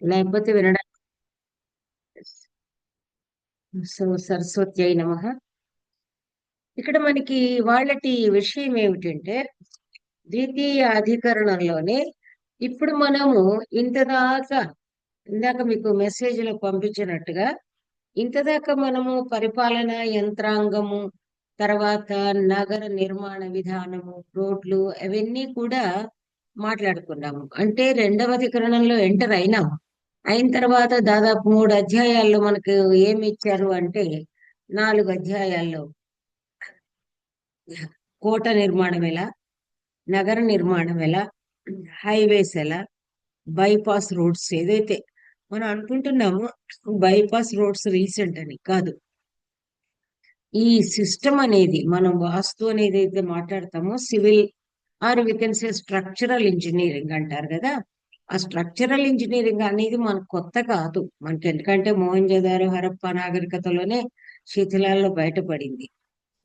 లేకపోతే వినడానికి. సో సరస్వత్యై నమః. ఇక్కడ మనకి వాళ్ళటి విషయం ఏమిటంటే, ద్వితీయ అధికరణంలోనే ఇప్పుడు మనము ఇంతదాకా, ఇందాక మీకు మెసేజ్ లో పంపించినట్టుగా, ఇంతదాకా మనము పరిపాలన యంత్రాంగము, తర్వాత నగర నిర్మాణ విధానము, రోడ్లు, అవన్నీ కూడా మాట్లాడుకున్నాము. అంటే రెండవ అధికరణంలో ఎంటర్ అయినాం. అయిన తర్వాత దాదాపు 3 అధ్యాయాల్లో మనకు ఏమి ఇచ్చారు అంటే, 4 అధ్యాయాల్లో కోట నిర్మాణం ఎలా, నగర నిర్మాణం ఎలా, హైవేస్ ఎలా, బైపాస్ రోడ్స్ ఏదైతే మనం అనుకుంటున్నామో బైపాస్ రోడ్స్ రీసెంట్ అని కాదు. ఈ సిస్టమ్ అనేది, మనం వాస్తు అనేది అయితే మాట్లాడతామో, civil or we can say structural engineering అంటారు కదా. ఆ స్ట్రక్చరల్ ఇంజనీరింగ్ అనేది మనకు కొత్త కాదు మనకి, ఎందుకంటే మోహన్జదారో హరప్పా నాగరికతలోనే శిథిలాల్లో బయటపడింది.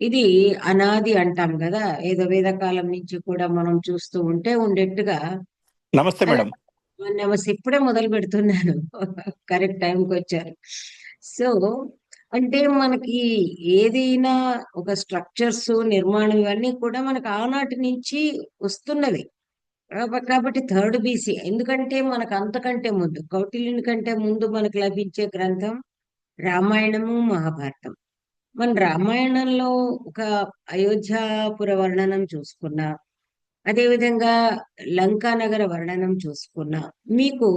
ఇది అనాది అంటాం కదా, ఏదో వేదకాలం నుంచి కూడా మనం చూస్తూ ఉంటే ఉండేట్టుగా. నమస్తే అలా మేడం. నమస్తే, ఇప్పుడే మొదలు పెడుతున్నాను. కరెక్ట్ టైంకి వచ్చారు. సో అంటే మనకి ఏదైనా ఒక స్ట్రక్చర్స్ నిర్మాణం ఇవన్నీ కూడా మనకు ఆనాటి నుంచి వస్తున్నవి. కాబట్టి థర్డ్ బీసీ, ఎందుకంటే మనకు అంతకంటే ముందు, కౌటిల్యుని కంటే ముందు మనకు లభించే గ్రంథం రామాయణము మహాభారతం. మన రామాయణంలో ఒక అయోధ్యాపుర వర్ణనం చూసుకున్నా, అదేవిధంగా లంకా నగర వర్ణనం చూసుకున్నా, మీకు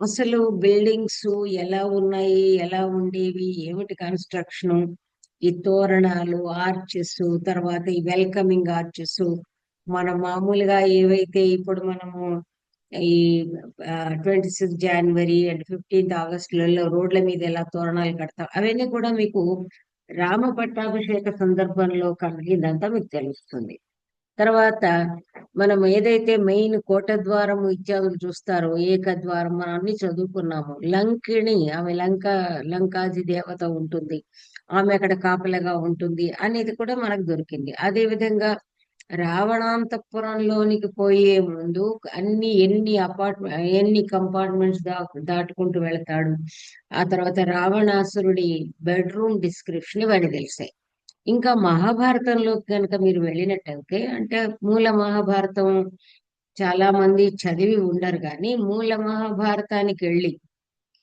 అసలు బిల్డింగ్స్ ఎలా ఉన్నాయి, ఎలా ఉండేవి, ఏమిటి కన్స్ట్రక్షన్, ఈ తోరణాలు, ఆర్చెస్, తర్వాత ఈ వెల్కమింగ్ ఆర్చెస్, మన మామూలుగా ఏవైతే ఇప్పుడు మనము ఈ 26 జనవరి అండ్ 15 ఆగస్టులలో రోడ్ల మీద ఎలా తోరణాలు కడతాం, అవన్నీ కూడా మీకు రామ పట్టాభిషేక సందర్భంలో కలిగిందంతా మీకు తెలుస్తుంది. తర్వాత మనం ఏదైతే మెయిన్ కోట ద్వారం ఇత్యాదులు చూస్తారో, ఏకద్వారం, మనం అన్ని చదువుకున్నాము. లంకిణి, ఆమె లంకాది దేవత ఉంటుంది, ఆమె అక్కడ కాపలగా ఉంటుంది అనేది కూడా మనకు దొరికింది. అదే విధంగా రావణాంతపురంలోనికి పోయే ముందు ఎన్ని కంపార్ట్మెంట్స్ దాటుకుంటూ వెళతాడు, ఆ తర్వాత రావణాసురుడి బెడ్రూమ్ డిస్క్రిప్షన్ ఇవన్నీ తెలిసాయి. ఇంకా మహాభారతంలో కనుక మీరు వెళ్ళినట్టయితే, అంటే మూల మహాభారతం చాలా మంది చదివి ఉండరు, కానీ మూల మహాభారతానికి వెళ్ళి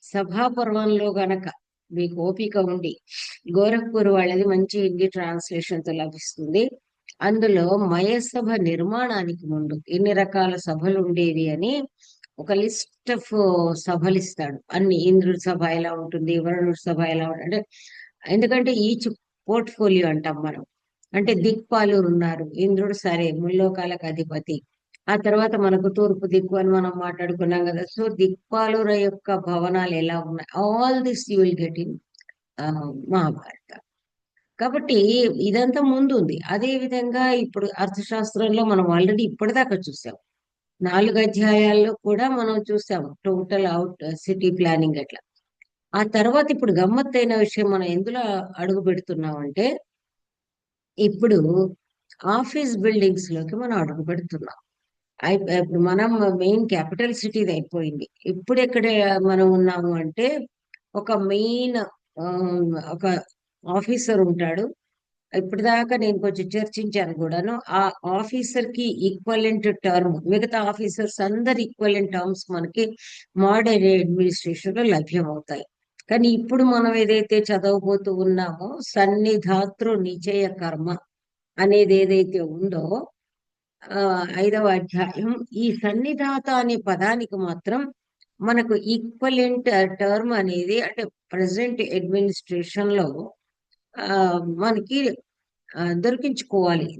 సభాపర్వంలో గనక మీకు ఓపిక ఉండి, గోరఖ్పూర్ వాళ్ళది మంచి హిందీ ట్రాన్స్లేషన్ తో లభిస్తుంది. అందులో మయసభ నిర్మాణానికి ముందు ఎన్ని రకాల సభలు ఉండేవి అని ఒక లిస్ట్ ఆఫ్ సభలు ఇస్తాడు. అన్ని, ఇంద్రుడి సభ ఎలా ఉంటుంది, వరుణుడి సభ ఎలా ఉంటుంది, అంటే ఎందుకంటే ఈచ్ పోర్ట్ఫోలియో అంటాం మనం. అంటే దిక్పాలురు ఉన్నారు, ఇంద్రుడు సరే ముల్లోకాలకు అధిపతి. ఆ తర్వాత మనకు తూర్పు దిక్కు అని మనం మాట్లాడుకున్నాం కదా. సో దిక్పాలుర యొక్క భవనాలు ఎలా ఉన్నాయి, all this you will get in Mahabharata. కాబట్టి ఇదంతా ముందు ఉంది. అదే విధంగా ఇప్పుడు అర్థశాస్త్రంలో మనం ఆల్రెడీ ఇప్పటిదాకా చూసాం. 4 అధ్యాయాల్లో కూడా మనం చూసాం టోటల్ అవుట్ సిటీ ప్లానింగ్ ఎట్లా. ఆ తర్వాత ఇప్పుడు గమ్మత్తైన విషయం, మనం ఎందులో అడుగు పెడుతున్నాం అంటే, ఇప్పుడు ఆఫీస్ బిల్డింగ్స్ లోకి మనం అడుగు పెడుతున్నాం. ఇప్పుడు మనం మెయిన్ క్యాపిటల్ సిటీది అయిపోయింది. ఇప్పుడు ఎక్కడ మనం ఉన్నాము అంటే, ఒక మెయిన్ ఒక ఆఫీసర్ ఉంటాడు. ఇప్పటిదాకా నేను కొంచెం చర్చించాను కూడాను. ఆ ఆఫీసర్ కి ఈక్వలెంట్ టర్మ్, మిగతా ఆఫీసర్స్ అందరు ఈక్వలెంట్ టర్మ్స్ మనకి మోడర్న్ అడ్మినిస్ట్రేషన్ లో లభ్యం అవుతాయి. కానీ ఇప్పుడు మనం ఏదైతే చదవబోతూ ఉన్నామో, సన్నిధాతృ నిచయ కర్మ అనేది ఏదైతే ఉందో, 5వ అధ్యాయం, ఈ సన్నిధాత అనే పదానికి మాత్రం మనకు ఈక్వలెంట్ టర్మ్ అనేది, అంటే ప్రజెంట్ అడ్మినిస్ట్రేషన్ లో ఆ మనకి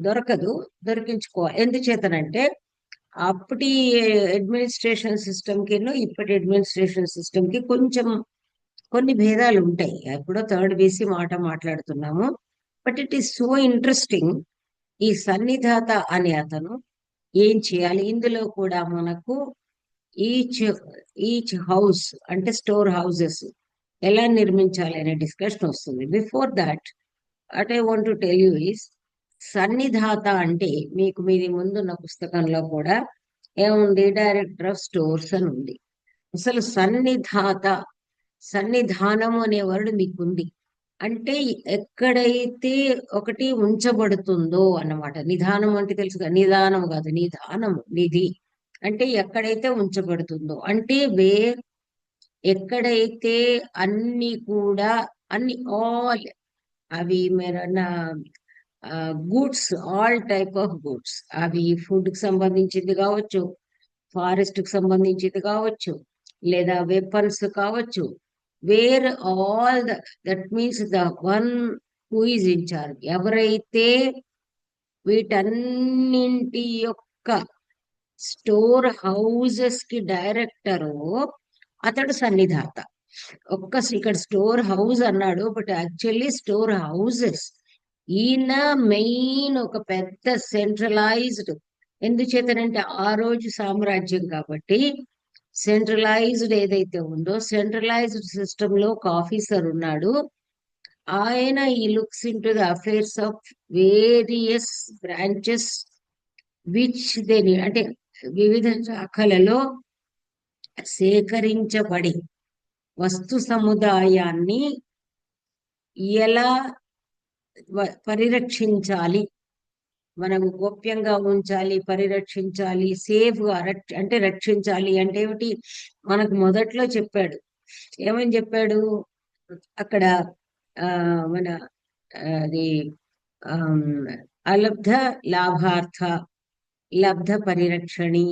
దొరకదు, దొరికించుకోవాలి. ఎందుచేతనంటే అప్పటి అడ్మినిస్ట్రేషన్ సిస్టమ్ కి ఇప్పటి అడ్మినిస్ట్రేషన్ సిస్టమ్ కి కొంచెం కొన్ని భేదాలు ఉంటాయి. ఎప్పుడో థర్డ్ బీసీ మాట మాట్లాడుతున్నాము. But it is so interesting. ఈ సన్నిధాత అనే అతను ఏం చేయాలి, ఇందులో కూడా మనకు ఈచ్ ఈచ్ హౌస్ అంటే స్టోర్ హౌసెస్ ఎలా నిర్మించాలి అనే డిస్కషన్ వస్తుంది. Before that, what I want to tell you is, సన్నిధాత అంటే మీది ముందున్న పుస్తకంలో కూడా ఏముంది, డైరెక్టర్ ఆఫ్ స్టోర్స్ అని ఉంది. అసలు సన్నిధాత, సన్నిధానము అనే వర్డ్ మీకుంది అంటే ఎక్కడైతే ఒకటి ఉంచబడుతుందో అన్నమాట. నిధానం అంటే తెలుసుగా, నిదానం కాదు, నిధానము, నిధి అంటే ఎక్కడైతే ఉంచబడుతుందో అంటే ఎక్కడైతే అన్ని కూడా, అన్ని ఆల్, అవి మన goods, all type of goods, అవి ఫుడ్ కి సంబంధించింది కావచ్చు, ఫారెస్ట్ కి సంబంధించింది కావచ్చు, లేదా వెపన్స్ కావచ్చు, where all that means the one who is in charge, ఎవరైతే వీటన్నింటి యొక్క స్టోర్ హౌజెస్ కి డైరెక్టరు, అతడు సన్నిధాత. ఇక్కడ స్టోర్ హౌస్ అన్నాడు, బట్ యాక్చువల్లీ స్టోర్ హౌసెస్. ఈయన మెయిన్ ఒక పెద్ద సెంట్రలైజ్డ్, ఎందుచేతనంటే ఆ రోజు సామ్రాజ్యం కాబట్టి సెంట్రలైజ్డ్ ఏదైతే ఉందో, సెంట్రలైజ్డ్ సిస్టమ్ లో ఒక ఆఫీసర్ ఉన్నాడు. ఆయన ఈ looks in to the affairs of various branches which they అంటే వివిధ శాఖలలో సేకరించబడి వస్తు సముదాయాన్ని ఎలా పరిరక్షించాలి, మనం గోప్యంగా ఉంచాలి, పరిరక్షించాలి, సేఫ్ గా అంటే రక్షించాలి అంటే ఏమిటి, మనకు మొదట్లో చెప్పాడు. ఏమని చెప్పాడు అక్కడ, ఆ మన అది అలబ్ధ లాభార్థ, లబ్ధ పరిరక్షణి,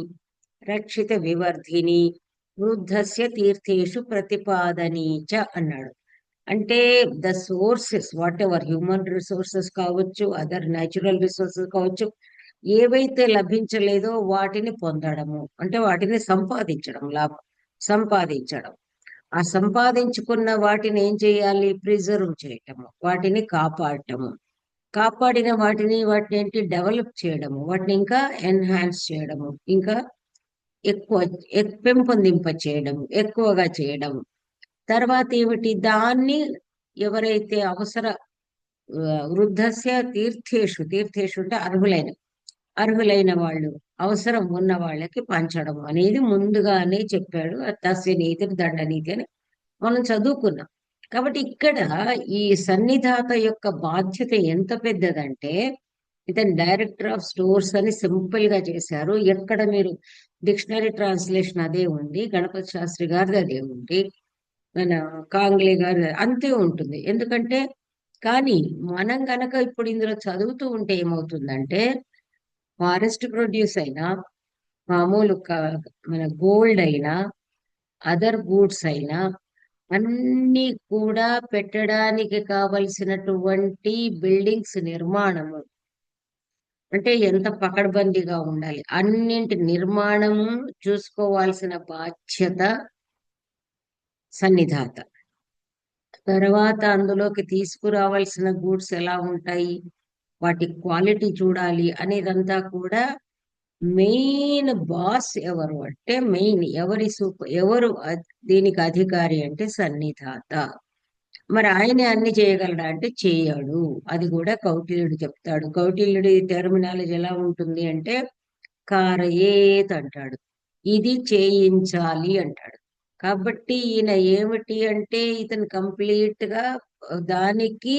రక్షిత వివర్ధిని, వృద్ధస్య తీర్థేషు ప్రతిపాదనీచ అన్నాడు. అంటే the sources what ever, human resources కావచ్చు, అదర్ న్యాచురల్ రిసోర్సెస్ కావచ్చు, ఏవైతే లభించలేదో వాటిని పొందడము అంటే వాటిని సంపాదించడం, లాభం సంపాదించడం. ఆ సంపాదించుకున్న వాటిని ఏం చేయాలి, ప్రిజర్వ్ చేయటము, వాటిని కాపాడటము, కాపాడిన వాటిని ఏంటి, డెవలప్ చేయడము, వాటిని ఇంకా ఎన్హాన్స్ చేయడము, ఇంకా ఎక్కువ పెంపొందింప చేయడము, ఎక్కువగా చేయడము. తర్వాత ఏమిటి, దాన్ని ఎవరైతే వృద్ధస్య తీర్థేషు, తీర్థేషు అంటే అర్హులైన వాళ్ళు, అవసరం ఉన్న వాళ్ళకి పంచడం అనేది ముందుగానే చెప్పాడు. తస్య నీతి దండనీతి అని మనం చదువుకున్నాం. కాబట్టి ఇక్కడ ఈ సన్నిధాత యొక్క బాధ్యత ఎంత పెద్దదంటే, ఇతను డైరెక్టర్ ఆఫ్ స్టోర్స్ అని సింపుల్ గా చేశారు. ఎక్కడ మీరు డిక్షనరీ ట్రాన్స్లేషన్ అదే ఉంది, గణపతి శాస్త్రి గారిది అదే ఉంది, మన కాంగ్లే గారి అంతే ఉంటుంది. ఎందుకంటే కానీ మనం గనక ఇప్పుడు ఇందులో చదువుతూ ఉంటే ఏమవుతుందంటే, ఫారెస్ట్ ప్రొడ్యూస్ అయినా, మామూలు మన గోల్డ్ అయినా, అదర్ గూడ్స్ అయినా, అన్ని కూడా పెట్టడానికి కావలసినటువంటి బిల్డింగ్స్ నిర్మాణము అంటే ఎంత పకడ్బందీగా ఉండాలి, అన్నింటి నిర్మాణము చూసుకోవాల్సిన బాధ్యత సన్నిధాత. తర్వాత అందులోకి తీసుకురావాల్సిన గూడ్స్ ఎలా ఉంటాయి, వాటి క్వాలిటీ చూడాలి అనేదంతా కూడా మెయిన్ బాస్ ఎవరు అంటే, మెయిన్ ఎవరు దీనికి అధికారి అంటే సన్నిధాత. మరి ఆయనే అన్ని చేయగలడా అంటే చేయడు. అది కూడా కౌటిల్యుడు చెప్తాడు. కౌటిల్యుడి టెర్మినాలజీ ఎలా ఉంటుంది అంటే, కారయేత్ అంటాడు, ఇది చేయించాలి అంటాడు. కాబట్టి ఈయన ఏమిటి అంటే, ఇతను కంప్లీట్ గా దానికి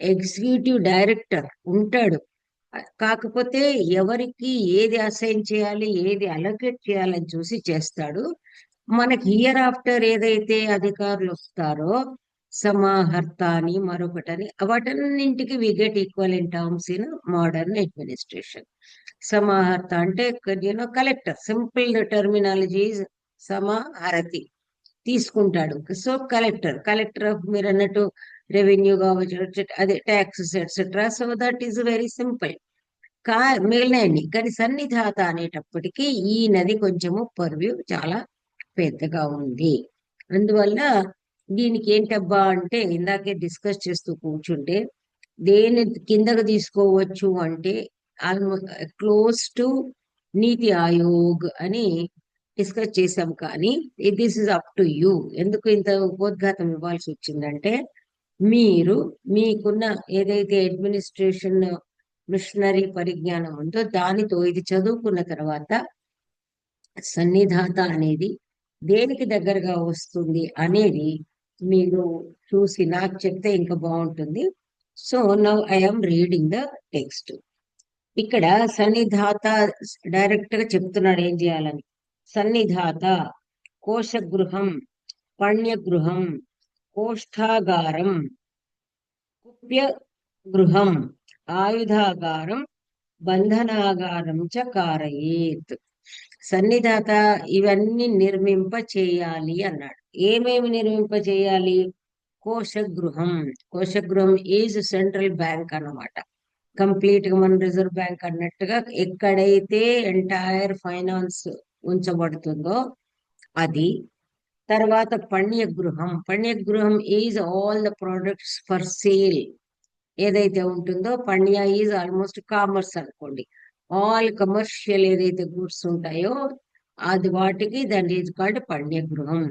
ఎగ్జిక్యూటివ్ డైరెక్టర్ ఉంటాడు. కాకపోతే ఎవరికి ఏది అసైన్ చేయాలి, ఏది అలొకేట్ చేయాలని చూసి చేస్తాడు. మనకి హియర్ ఆఫ్టర్ ఏదైతే అధికారులు వస్తారో, సమాహర్త అని మరొకటని, వాటన్నింటికి we get equal in terms in modern administration. సమాహర్త అంటే కలెక్టర్, సింపుల్ టర్మినాలజీ సమాహరతి, తీసుకుంటాడు. సో కలెక్టర్ ఆఫ్, మీరు అన్నట్టు రెవెన్యూ కావచ్చు, అదే taxes etcetera. So that is very simple. కా మిగిలినయండి. కానీ సన్నిధాత అనేటప్పటికీ ఈ నది కొంచెము పర్వ్యూ చాలా పెద్దగా ఉంది. అందువల్ల దీనికి ఏంటబ్బా అంటే, ఇందాకే డిస్కస్ చేస్తూ కూర్చుంటే దేని కిందకు తీసుకోవచ్చు అంటే, ఆల్మోస్ట్ క్లోజ్ టు నీతి ఆయోగ్ అని డిస్కస్ చేసాం. కానీ this is up to you. ఎందుకు ఇంత ఉపోద్ఘాతం ఇవ్వాల్సి వచ్చిందంటే, మీరు మీకున్న ఏదైతే అడ్మినిస్ట్రేషన్ మిషనరీ పరిజ్ఞానం ఉందో దానితో ఇది చదువుకున్న తర్వాత సన్నిధాత అనేది దేనికి దగ్గరగా వస్తుంది అనేది మీరు చూసి నాకు చెప్తే ఇంకా బాగుంటుంది. So now I'm reading the text. ఇక్కడ సన్నిధాత డైరెక్ట్ గా చెప్తున్నాడు ఏం చేయాలని. సన్నిధాత కోశగృహం, పణ్యగృహం, కోష్ఠాగారం, కుప్య గృహం, ఆయుధాగారం, బంధనాగారం చ కారయేత్. సన్నిధాత ఇవన్నీ నిర్మింప చేయాలి అన్నాడు. ఏమేమి నిర్మింప చేయాలి? కోశగృహం. కోశగృహం ఈజ్ సెంట్రల్ బ్యాంక్ అన్నమాట. కంప్లీట్ గా మన రిజర్వ్ బ్యాంక్ అన్నట్టుగా ఎక్కడైతే ఎంటైర్ ఫైనాన్స్ ఉంచబడుతుందో అది. తర్వాత పణ్యగృహం. పణ్యగృహం is all the products for sale. ఏదైతే ఉంటుందో పణ్య ఈజ్ ఆల్మోస్ట్ కామర్స్ అనుకోండి. ఆల్ కమర్షియల్ ఏదైతే గూడ్స్ ఉంటాయో అది వాటికి దాని ఈజ్ కాల్డ్ పణ్యగృహం.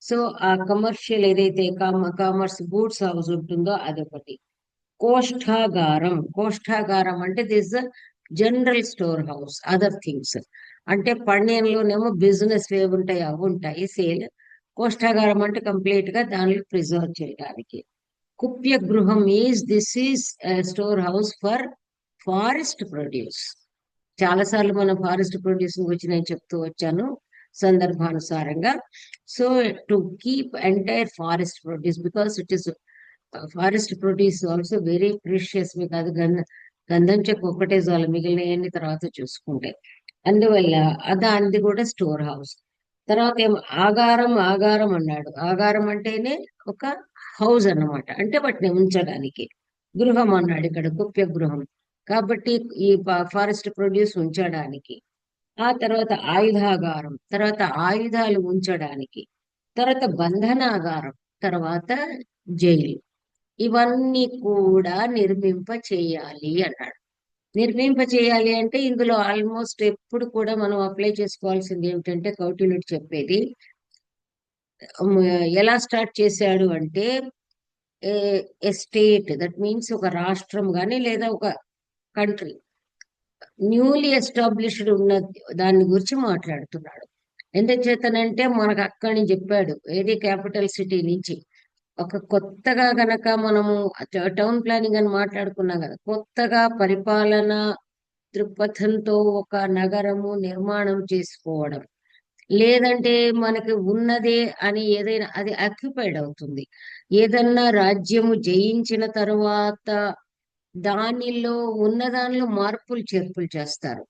సో ఆ కమర్షియల్ ఏదైతే కామర్స్ గూడ్స్ హౌస్ ఉంటుందో అదొకటి. కోష్ఠాగారం. కోష్ఠాగారం అంటే this general store house, other things. అంటే పణ్యంలోనేమో బిజినెస్ ఏవి ఉంటాయి అవి ఉంటాయి సేల్. కోష్ఠాగారం అంటే కంప్లీట్ గా దానిలో ప్రిజర్వ్ చేయడానికి. కుప్య గృహం this is store house for forest produce. చాలాసార్లు మనం ఫారెస్ట్ ప్రొడ్యూస్ గురించి నేను చెప్తూ వచ్చాను సందర్భానుసారంగా. So to keep entire forest produce because it is forest produce also very precious. మీకు అది గంధం చెక్క ఒక్కటే చాలు, మిగిలిన తర్వాత చూసుకుంటే. అందువల్ల దానిది కూడా స్టోర్ హౌస్. తర్వాత ఏమో ఆగారం. ఆగారం అన్నాడు. ఆగారం అంటేనే ఒక హౌస్ అన్నమాట, అంటే వాటిని ఉంచడానికి. గృహం అన్నాడు ఇక్కడ, కుప్య గృహం. కాబట్టి ఈ ఫారెస్ట్ ప్రొడ్యూస్ ఉంచడానికి. ఆ తర్వాత ఆయుధాగారం, తర్వాత ఆయుధాలు ఉంచడానికి. తర్వాత బంధనాగారం, తర్వాత జైలు. ఇవన్నీ కూడా నిర్మింప చేయాలి అన్నాడు. నిర్మింప చేయాలి అంటే ఇందులో ఆల్మోస్ట్ ఎప్పుడు కూడా మనం అప్లై చేసుకోవాల్సింది ఏమిటంటే కౌటిల్యుడు చెప్పేది ఉమ్, ఎలా స్టార్ట్ చేశాడు అంటే ఏ స్టేట్, దట్ మీన్స్ ఒక రాష్ట్రం కానీ లేదా ఒక కంట్రీ న్యూలీ ఎస్టాబ్లిష్డ్ ఉన్న దాని గురించి మాట్లాడుతున్నాడు. ఎందుచేతనంటే మనకు అక్కడి చెప్పాడు, ఏది క్యాపిటల్ సిటీ నుంచి ఒక కొత్తగా గనక మనము టౌన్ ప్లానింగ్ అని మాట్లాడుకున్నాం కదా, కొత్తగా పరిపాలన దృక్పథంతో ఒక నగరము నిర్మాణం చేసుకోవడం, లేదంటే మనకి ఉన్నదే అని ఏదైనా అది ఆక్యుపైడ్ అవుతుంది. ఏదన్నా రాజ్యము జయించిన తరువాత దానిలో ఉన్న దానిలో మార్పులు చేర్పులు చేస్తారు.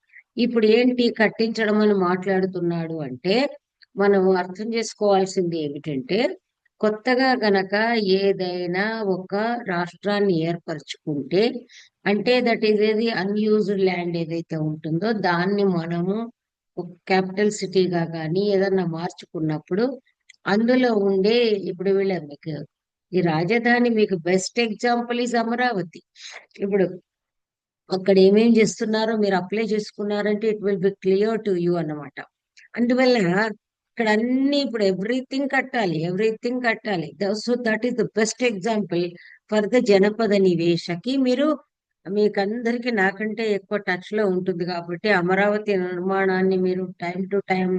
ఇప్పుడు ఏంటి కట్టించడం అని మాట్లాడుతున్నాడు అంటే మనం అర్థం చేసుకోవాల్సింది ఏమిటంటే కొత్తగా గనక ఏదైనా ఒక రాష్ట్రాన్ని ఏర్పరచుకుంటే అంటే దట్ ఈస్ ఏది అన్యూజ్డ్ ల్యాండ్ ఏదైతే ఉంటుందో దాన్ని మనము ఒక క్యాపిటల్ సిటీగా కానీ ఏదన్నా మార్చుకున్నప్పుడు అందులో ఉండే ఇప్పుడు వీళ్ళ మీకు ఈ రాజధాని మీకు బెస్ట్ ఎగ్జాంపుల్ ఈజ్ అమరావతి. ఇప్పుడు అక్కడ ఏమేం చేస్తున్నారో మీరు అప్లై చేసుకున్నారంటే it will be clear to you అన్నమాట. అందువల్ల ఇక్కడ అన్ని ఇప్పుడు ఎవ్రీథింగ్ కట్టాలి, ఎవ్రీథింగ్ కట్టాలి. So that is the best example for the జనపద నివేశకి. మీరు మీకందరికి నాకంటే ఎక్కువ టచ్ లో ఉంటుంది కాబట్టి అమరావతి నిర్మాణాన్ని మీరు time to time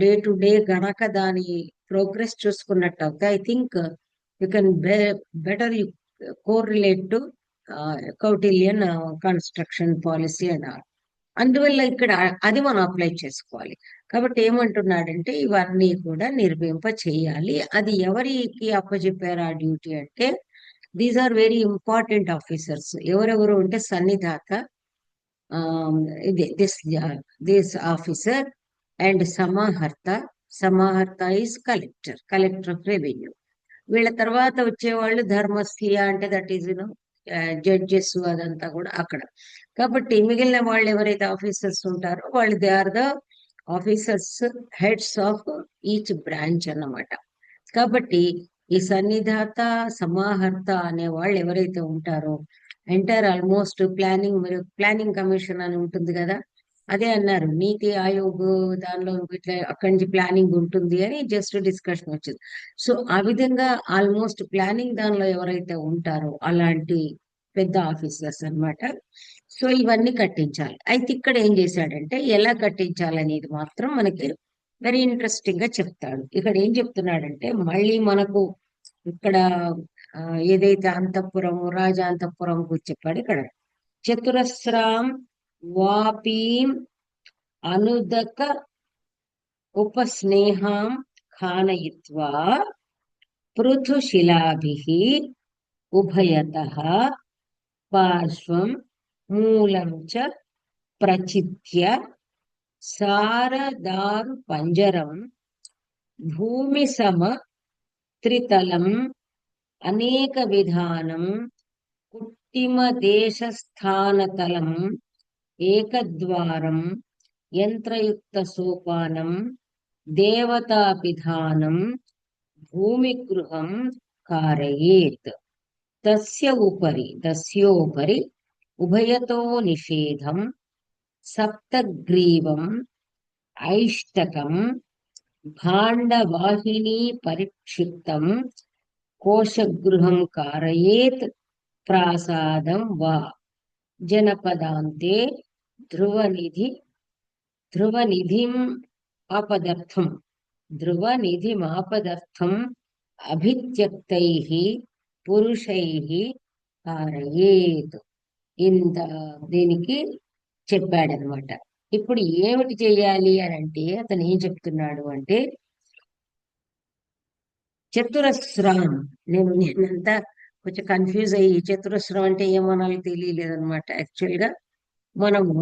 day to day గనక దాని ప్రోగ్రెస్ చూసుకున్నట్టు అవుతే I think you can better you correlate to Kautilyan construction policy అన్నారు. అందువల్ల ఇక్కడ అది మనం అప్లై చేసుకోవాలి. కాబట్టి ఏమంటున్నాడంటే ఇవన్నీ కూడా నిర్మింప చేయాలి. అది ఎవరికి అప్పచెప్పారు ఆ డ్యూటీ అంటే these are very important officers. ఎవరెవరు అంటే సన్నిధాత, ఇది దిస్ ఆఫీసర్ అండ్ సమాహర్త. సమాహర్త is collector, collector of revenue. వీళ్ళ తర్వాత వచ్చేవాళ్ళు ధర్మస్థియ అంటే దట్ ఈస్ జడ్జెస్ అదంతా కూడా అక్కడ. కాబట్టి మిగిలిన వాళ్ళు ఎవరైతే ఆఫీసర్స్ ఉంటారో వాళ్ళు they are the officers, heads of each branch అన్నమాట. కాబట్టి ఈ సన్నిధాత సమాహర్త అనే వాళ్ళు ఎవరైతే ఉంటారో entire almost planning, planning commission అని ఉంటుంది కదా, అదే అన్నారు నీతి ఆయోగ్ దానిలో ఇట్లా అక్కడి నుంచి ప్లానింగ్ ఉంటుంది అని జస్ట్ డిస్కషన్ వచ్చింది. సో ఆ విధంగా ఆల్మోస్ట్ ప్లానింగ్ దానిలో ఎవరైతే ఉంటారో అలాంటి పెద్ద ఆఫీసర్స్ అన్నమాట. సో ఇవన్నీ కట్టించాలి. అయితే ఇక్కడ ఏం చేశాడంటే ఎలా కట్టించాలనేది మాత్రం మనకి వెరీ ఇంట్రెస్టింగ్ గా చెప్తాడు. ఇక్కడ ఏం చెప్తున్నాడంటే మళ్ళీ మనకు ఇక్కడ ఆ, ఏదైతే అంతఃపురము రాజాంతఃపురం గురించి చెప్పాడు ఇక్కడ. చతురస్రాం వాపీం అనుదక ఉపస్నేహాం ఖానయిత్వా పృథుశిలాభిః ఉభయతః పార్శ్వం మూలం చ ప్రచిత్య సారదారు పంజరం భూమి సమ త్రితలం అనేక విధానం కుట్టిమ దేశస్థానతలం ఏకద్వారం యంత్రయుక్త సోపానం దేవతాపిధానం భూమిగృహం కారయేత్. తస్యోపరి ఉభయతో నిషేధం సప్తగ్రీవం ఐష్టకం భాండవాహినీ పరిక్షిప్తం కోశగృహం కారయేత్ ప్రాసాదం వా జనపదాంతే ధ్రువనిధి ధ్రువనిధిం ఆపదర్థం ధ్రువనిధిమాపదర్థం అభిత్యక్తైః పురుషైః కారయేత్. ఇంత దీనికి చెప్పాడనమాట. ఇప్పుడు ఏమిటి చేయాలి అని అంటే అతను ఏం చెప్తున్నాడు అంటే చతురస్రం. నేనంతా కొంచెం కన్ఫ్యూజ్ అయ్యి చతురస్రం అంటే ఏమనాలో తెలియలేదన్నమాట. యాక్చువల్ గా మనము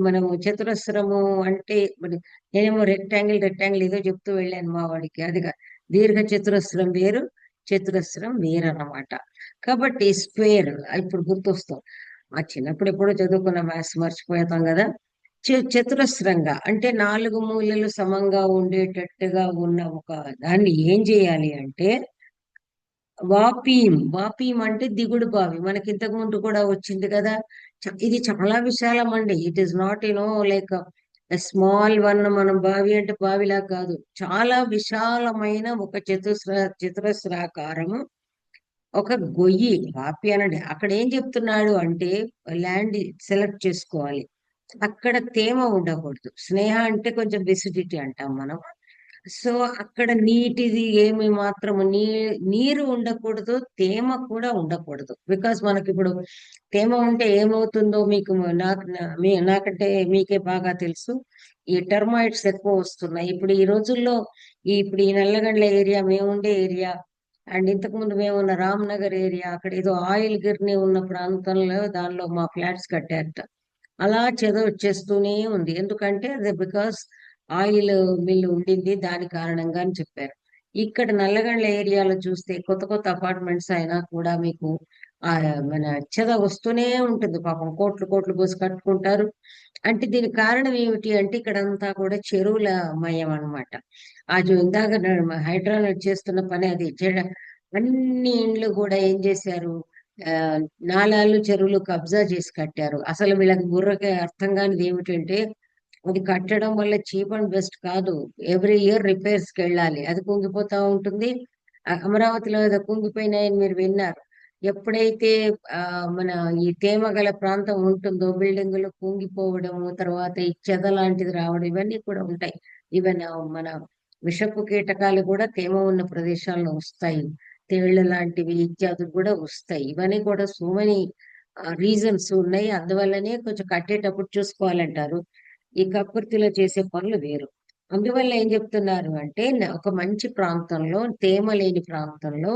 మనము చతురస్రము అంటే నేనేమో రెక్టాంగిల్ ఏదో చెప్తూ వెళ్ళాను మా వాడికి. అది దీర్ఘ చతురస్రం వేరు, చతురస్రం వేరు అన్నమాట. కాబట్టి స్క్వేర్ ఇప్పుడు గుర్తొస్తాం. మా చిన్నప్పుడు ఎప్పుడో చదువుకున్న మ్యాథ్స్ మర్చిపోతాం కదా. చతురస్రంగా అంటే 4 మూలలు సమంగా ఉండేటట్టుగా ఉన్న ఒక దాన్ని ఏం చేయాలి అంటే వాపీం అంటే దిగుడు బావి. మనకి ఇంతకు ముందు కూడా వచ్చింది కదా. ఇది చాలా విశాలం అండి. It is not like small one. మనం బావి అంటే బావిలా కాదు, చాలా విశాలమైన ఒక చతురస్రాకారము, ఒక గొయ్యి. వాపి అనండి. అక్కడ ఏం చెప్తున్నాడు అంటే ల్యాండ్ సెలెక్ట్ చేసుకోవాలి. అక్కడ తేమ ఉండకూడదు. స్నేహ అంటే కొంచెం బెసిడిటీ అంటాం మనం. సో అక్కడ నీటిది ఏమి మాత్రము నీరు ఉండకూడదు, తేమ కూడా ఉండకూడదు. బికాస్ మనకి ఇప్పుడు తేమ ఉంటే ఏమవుతుందో మీకు నాకంటే మీకే బాగా తెలుసు. ఈ టెర్మైట్స్ ఎక్కువ వస్తున్నాయి ఇప్పుడు ఈ రోజుల్లో. ఇప్పుడు ఈ నల్లగండ్ల ఏరియా, మేముండే ఏరియా, అండ్ ఇంతకు ముందు మేమున్న రామ్నగర్ ఏరియా, అక్కడ ఏదో ఆయిల్ గిర్నీ ఉన్న ప్రాంతంలో దానిలో మా ఫ్లాట్స్ కట్టారట. అలా వచ్చేస్తూనే ఉంది. ఎందుకంటే అది బికాస్ ఆయిల్ మిల్లు ఉండింది, దాని కారణంగా అని చెప్పారు. ఇక్కడ నల్లగండ్ల ఏరియాలో చూస్తే కొత్త కొత్త అపార్ట్మెంట్స్ అయినా కూడా మీకు ఆ మన చెద వస్తూనే ఉంటుంది. పాపం కోట్లు కోట్లు పోసి కట్టుకుంటారు. అంటే దీనికి కారణం ఏమిటి అంటే ఇక్కడంతా కూడా చెరువుల మయం అనమాట. ఇందాక హైడ్రాలజీ చేస్తున్న పని అది. అన్ని ఇండ్లు కూడా ఏం చేశారు, ఆ నాలాలు చెరువులు కబ్జా చేసి కట్టారు. అసలు వీళ్ళకి బుర్రకి అర్థం కానిది ఏమిటంటే అది కట్టడం వల్ల చీప్ అండ్ బెస్ట్ కాదు. ఎవ్రీ ఇయర్ రిపేర్స్ కి వెళ్ళాలి. అది కుంగిపోతా ఉంటుంది. అమరావతిలో ఏదో కుంగిపోయినాయని మీరు విన్నారు. ఎప్పుడైతే ఆ మన ఈ తేమ గల ప్రాంతం ఉంటుందో బిల్డింగులు కుంగిపోవడము, తర్వాత ఈ చెద లాంటిది రావడం, ఇవన్నీ కూడా ఉంటాయి. ఈవెన్ మన విషపు కీటకాలు కూడా తేమ ఉన్న ప్రదేశాల్లో వస్తాయి. తేళ్ల లాంటివి ఇత్యాదులు కూడా వస్తాయి. ఇవన్నీ కూడా సో మెనీ రీజన్స్ ఉన్నాయి. అందువల్లనే కొంచెం కట్టేటప్పుడు చూసుకోవాలంటారు. ఈ కకృతిలో చేసే పనులు వేరు. అందువల్ల ఏం చెప్తున్నారు అంటే ఒక మంచి ప్రాంతంలో, తేమ లేని ప్రాంతంలో,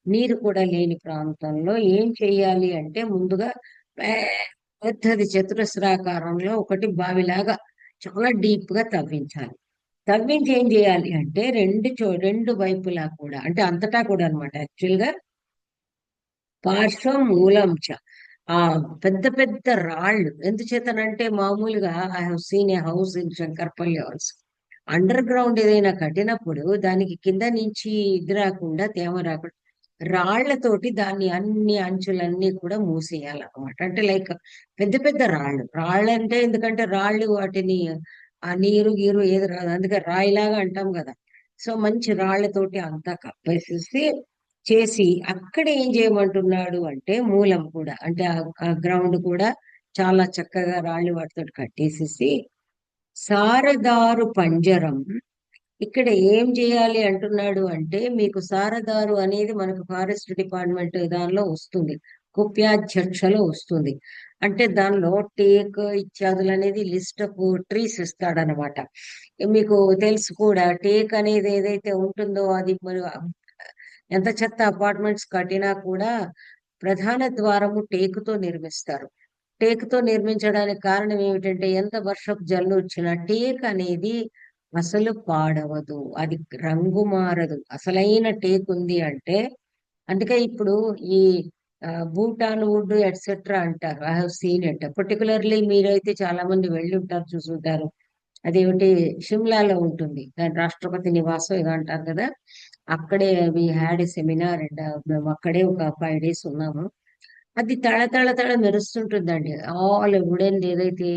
నీరు కూడా లేని ప్రాంతంలో ఏం చేయాలి అంటే ముందుగా పెద్దది చతురస్రాకారంలో ఒకటి బావిలాగా చాలా డీప్ గా తవ్వించాలి. తవ్వించి ఏం చేయాలి అంటే రెండు వైపులా కూడా, అంటే అంతటా కూడా అనమాట. యాక్చువల్ గా పార్శ్వం మూలంచ ఆ పెద్ద పెద్ద రాళ్ళు. ఎందుచేతనంటే మామూలుగా I have seen a house in Shankarpalli also. Underground ఏదైనా కట్టినప్పుడు దానికి కింద నుంచి ఇది రాకుండా, తేమ రాకుండా రాళ్లతోటి దాన్ని అన్ని అంచులన్నీ కూడా మూసేయాలన్నమాట. అంటే లైక్ పెద్ద పెద్ద రాళ్ళు అంటే ఎందుకంటే రాళ్ళు వాటిని ఆ నీరు గీరు ఏది రాదు, అందుకే రాయిలాగా అంటాం కదా. సో మంచి రాళ్లతోటి అంతా కప్పేసేసి చేసి అక్కడ ఏం చేయమంటున్నాడు అంటే మూలం కూడా, అంటే ఆ గ్రౌండ్ కూడా చాలా చక్కగా రాళ్ళు వాటితో కట్టేసేసి సారదారు పంజరం ఇక్కడ ఏం చేయాలి అంటున్నాడు అంటే, మీకు సారదారు అనేది మనకు ఫారెస్ట్ డిపార్ట్మెంట్ దానిలో వస్తుంది, కుప్యాధ్యక్షలో వస్తుంది. అంటే దానిలో టేక్ ఇత్యాదులు అనేది లిస్ట్ ఆఫ్ ట్రీస్ ఇస్తాడనమాట. మీకు తెలుసు కూడా, టేక్ అనేది ఏదైతే ఉంటుందో అది మరి ఎంత చెత్త అపార్ట్మెంట్స్ కట్టినా కూడా ప్రధాన ద్వారము టేకుతో నిర్మిస్తారు. టేకుతో నిర్మించడానికి కారణం ఏమిటంటే, ఎంత వర్షపు జల్లు వచ్చినా టేక్ అనేది అసలు పాడవదు, అది రంగు మారదు. అసలైన టేక్ ఉంది అంటే, అందుకే ఇప్పుడు ఈ భూటాన్ వుడ్ ఎట్సెట్రా అంటారు. I have scene it. Particularly మీరైతే చాలా మంది వెళ్ళి ఉంటారు, చూసుంటారు. అదేమిటి, షిమ్లాలో ఉంటుంది, దాని రాష్ట్రపతి నివాసం ఏదో అంటారు కదా. అక్కడే we had a seminar and మేము అక్కడే ఒక 5 days ఉన్నాము. అది తళ తళ తళ మెరుస్తుంటుందండి. ఆల్ వుడెన్ ఏదైతే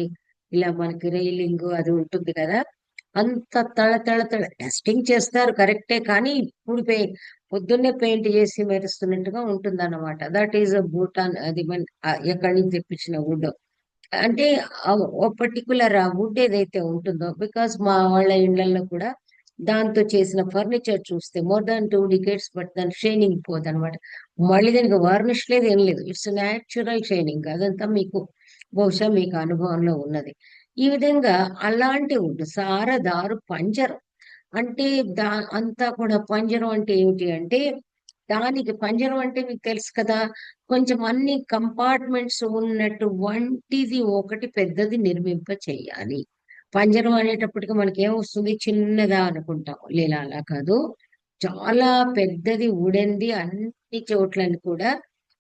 ఇలా మనకి రైలింగ్ అది ఉంటుంది కదా, అంత తళ తళ తళ టెస్టింగ్ చేస్తారు కరెక్టే, కానీ ఇప్పుడు పొద్దున్నే పెయింట్ చేసి మెరుస్తున్నట్టుగా ఉంటుంది అన్నమాట. దట్ ఈస్ భూటాన్, అది మన ఎక్కడి నుంచి తెప్పించిన వుడ్. అంటే ఓ పర్టికులర్ ఆ వుడ్ ఏదైతే ఉంటుందో, బికాస్ మా వాళ్ళ ఇళ్లలో కూడా దాంతో చేసిన ఫర్నిచర్ చూస్తే more than 2 decades, బట్ దాని షైనింగ్ పోదు అనమాట. మళ్ళీ దానికి వార్నిష్ లేదు, ఏం లేదు, ఇట్స్ న్యాచురల్ షైనింగ్. అదంతా మీకు బహుశా మీకు అనుభవంలో ఉన్నది. ఈ విధంగా అలాంటి వుడ్ సారదారు పంజరం అంటే, అంతా కూడా పంజరం అంటే ఏమిటి అంటే, దానికి పంజరం అంటే మీకు తెలుసు కదా, కొంచెం అన్ని కంపార్ట్మెంట్స్ ఉన్నటువంటిది ఒకటి పెద్దది నిర్మింప చెయ్యాలి. పంజరం అనేటప్పటికి మనకి ఏమొస్తుంది, చిన్నదా అనుకుంటాం, లేదా అలా కాదు, చాలా పెద్దది వుడెన్ది, అన్ని చోట్లని కూడా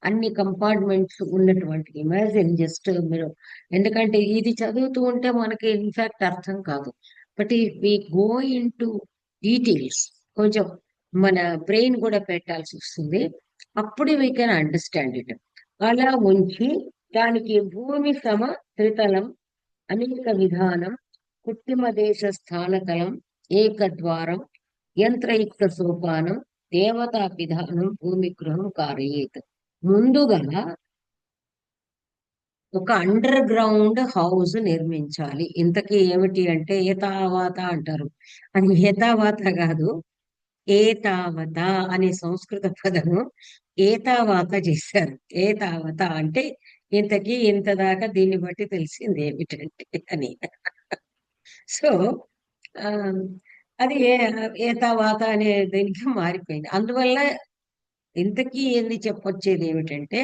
అన్ని కంపార్ట్మెంట్స్ ఉన్నటువంటి. ఇమాజిన్ జస్ట్ మీరు, ఎందుకంటే ఇది చదువుతూ ఉంటే మనకి ఇన్ఫాక్ట్ అర్థం కాదు, but we go into details, కొంచెం మన బ్రెయిన్ కూడా పెట్టాల్సి వస్తుంది, అప్పుడు వీ కెన్ అండర్స్టాండ్ ఇట్. అలా ఉంచి దానికి భూమి సమ త్రితలం, అనేక విధానం, కృత్రిమ దేశ స్థానతలం, ఏకద్వారం, యంత్రయుక్త సోపానం, దేవతా విధానం, భూమి గృహం కారయేత్. ముందుగా ఒక అండర్ గ్రౌండ్ హౌస్ నిర్మించాలి. ఇంతకీ ఏమిటి అంటే ఏతావాత అంటారు. అది ఏతావాత కాదు, ఏతావత అనే సంస్కృత పదము ఏతావాత చేశారు. ఏతావత అంటే ఇంతకీ ఇంత దాకా, దీన్ని బట్టి తెలిసింది ఏమిటంటే అని. సో ఆ, అది ఏతావాత అనే దీనికి మారిపోయింది. అందువల్ల ఇంతకీ ఏంది చెప్పొచ్చేది ఏమిటంటే,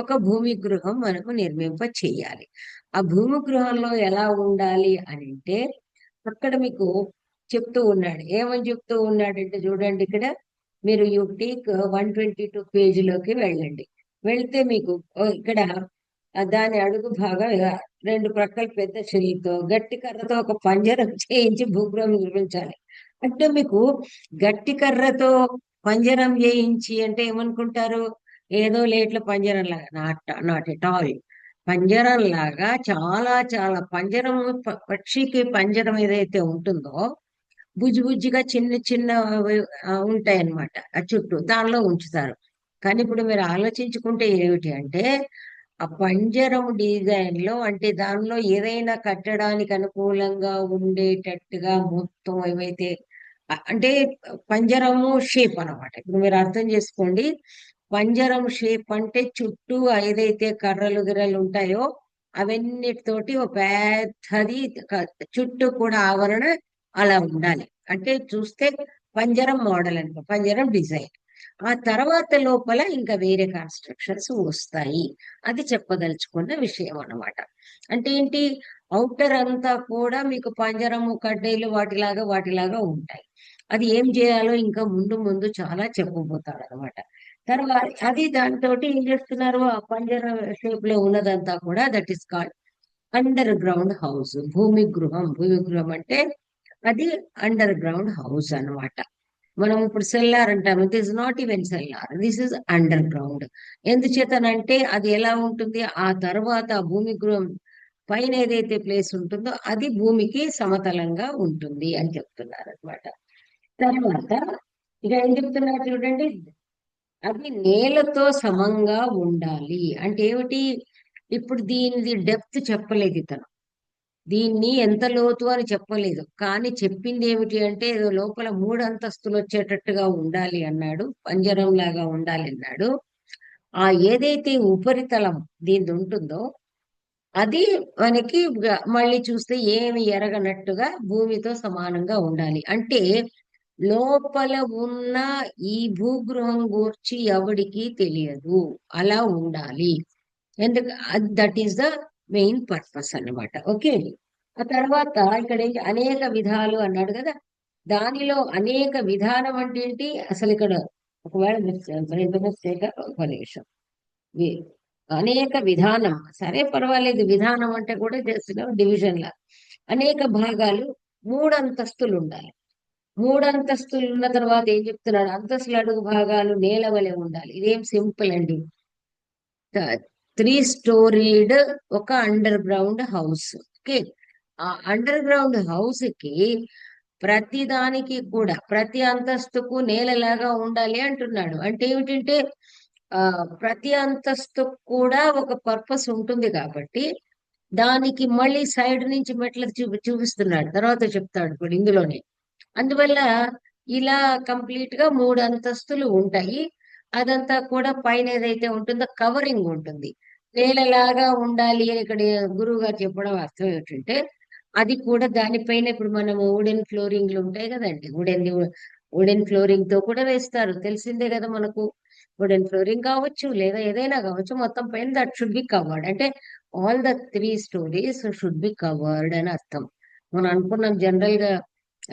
ఒక భూమి గృహం మనకు నిర్మింప చేయాలి. ఆ భూమి గృహంలో ఎలా ఉండాలి అని అంటే, అక్కడ మీకు చెప్తూ ఉన్నాడు. ఏమని చెప్తూ ఉన్నాడంటే చూడండి, ఇక్కడ మీరు యూ టేక్ 122 పేజీలోకి వెళ్ళండి. వెళ్తే మీకు ఇక్కడ దాని అడుగు భాగం రెండు ప్రక్కల పెద్ద శిలతో గట్టి కర్రతో ఒక పంజరం చేయించి భూగృహం నిర్మించాలి. అంటే మీకు గట్టి కర్రతో పంజరం చేయించి అంటే ఏమనుకుంటారు, ఏదో లేట్ల పంజరం లాగా, నాట్ ఎట్ ఆల్. పంజరం లాగా చాలా చాలా పంజరం, పక్షికి పంజరం ఏదైతే ఉంటుందో బుజ్జి బుజ్జిగా చిన్న చిన్న ఉంటాయి అన్నమాట, ఆ చుట్టూ దానిలో ఉంచుతారు. కానీ ఇప్పుడు మీరు ఆలోచించుకుంటే ఏమిటి అంటే, ఆ పంజరం డిజైన్ లో అంటే దానిలో ఏదైనా కట్టడానికి అనుకూలంగా ఉండేటట్టుగా మొత్తం ఏవైతే అంటే పంజరము షేప్ అన్నమాట. ఇప్పుడు మీరు అర్థం చేసుకోండి, పంజరం షేప్ అంటే చుట్టూ ఏదైతే కర్రలు గిర్రలు ఉంటాయో అవన్నిటితోటి ఒక పెద్దది చుట్టూ కూడా ఆవరణ అలా ఉండాలి. అంటే చూస్తే పంజరం మోడల్ అనుకో, పంజరం డిజైన్. ఆ తర్వాత లోపల ఇంకా వేరే కన్స్ట్రక్షన్స్ వస్తాయి. అది చెప్పదలుచుకున్న విషయం అన్నమాట. అంటే ఏంటి, ఔటర్ అంతా కూడా మీకు పంజరము కడ్డీలు వాటిలాగా వాటిలాగా ఉంటాయి. అది ఏం చేయాలో ఇంకా ముందు ముందు చాలా చెప్పబోతాడు అనమాట. తర్వాత అది దాంతో ఏం చేస్తున్నారు, ఆ పంజర షేప్ లో ఉన్నదంతా కూడా that is called under ground house, భూమి గృహం. భూమి గృహం అంటే అది అండర్ గ్రౌండ్ హౌస్ అన్నమాట. మనం ఇప్పుడు సెల్లార్ అంటాము, it is not even cellar, this is under ground. ఎందుచేతనంటే అది ఎలా ఉంటుంది, ఆ తర్వాత భూమి గృహం పైన ఏదైతే ప్లేస్ ఉంటుందో అది భూమికి సమతలంగా ఉంటుంది అని చెప్తున్నారు అనమాట. తర్వాత ఇక ఏం చెప్తున్నారు చూడండి, అది నేలతో సమంగా ఉండాలి అంటే ఏమిటి, ఇప్పుడు దీనిది డెప్త్ చెప్పలేదు ఇతను. దీన్ని ఎంత లోతు అని చెప్పలేదు, కానీ చెప్పింది ఏమిటి అంటే ఏదో లోపల 3 అంతస్తులు వచ్చేటట్టుగా ఉండాలి అన్నాడు, పంజరం లాగా ఉండాలి అన్నాడు. ఆ ఏదైతే ఉపరితలం దీనిది ఉంటుందో అది మనకి మళ్ళీ చూస్తే ఏమి ఎరగనట్టుగా భూమితో సమానంగా ఉండాలి. అంటే లోపల ఉన్న ఈ భూగృహం గూర్చి ఎవడికి తెలియదు, అలా ఉండాలి. ఎందుకు? That is the main purpose అన్నమాట. ఓకే. ఆ తర్వాత ఇక్కడ అనేక విధాలు అన్నాడు కదా, దానిలో అనేక విధానం అంటే ఏంటి అసలు? ఇక్కడ ఒకవేళ మిస్టేక్, ఒక నిమిషం. వి- అనేక విధానం, సరే పర్వాలేదు, విధానం అంటే కూడా చేస్తున్నాం డివిజన్ లా. అనేక భాగాలు, 3 అంతస్తులు ఉండాలి. 3 అంతస్తులు ఉన్న తర్వాత ఏం చెప్తున్నాడు? అంతస్తులు అడుగు భాగాలు నేల వలె ఉండాలి. ఇదేం సింపుల్ అండి. 3 స్టోరీడ్ ఒక అండర్ గ్రౌండ్ హౌస్. ఓకే. ఆ అండర్ గ్రౌండ్ హౌస్ కి ప్రతి దానికి కూడా ప్రతి అంతస్తుకు నేలలాగా ఉండాలి అంటున్నాడు. అంటే ఏమిటంటే ఆ ప్రతి అంతస్తు కూడా ఒక పర్పస్ ఉంటుంది కాబట్టి దానికి మళ్ళీ సైడ్ నుంచి మెట్లకు చూపిస్తున్నాడు, తర్వాత చెప్తాడు ఇప్పుడు ఇందులోనే. అందువల్ల ఇలా కంప్లీట్ గా 3 అంతస్తులు ఉంటాయి. అదంతా కూడా పైన ఏదైతే ఉంటుందో కవరింగ్ ఉంటుంది. నేలలాగా ఉండాలి అని ఇక్కడ గురువు గారు చెప్పడం అర్థం ఏంటంటే అది కూడా దానిపైన ఇప్పుడు మనము వుడెన్ ఫ్లోరింగ్లు ఉంటాయి కదండి, వుడెన్ ఫ్లోరింగ్ తో కూడా వేస్తారు, తెలిసిందే కదా మనకు. వుడెన్ ఫ్లోరింగ్ కావచ్చు లేదా ఏదైనా కావచ్చు, మొత్తం పైన దట్ షుడ్ బి కవర్డ్. అంటే all the 3 stories should be covered అని అర్థం. మనం అనుకున్నాం జనరల్ గా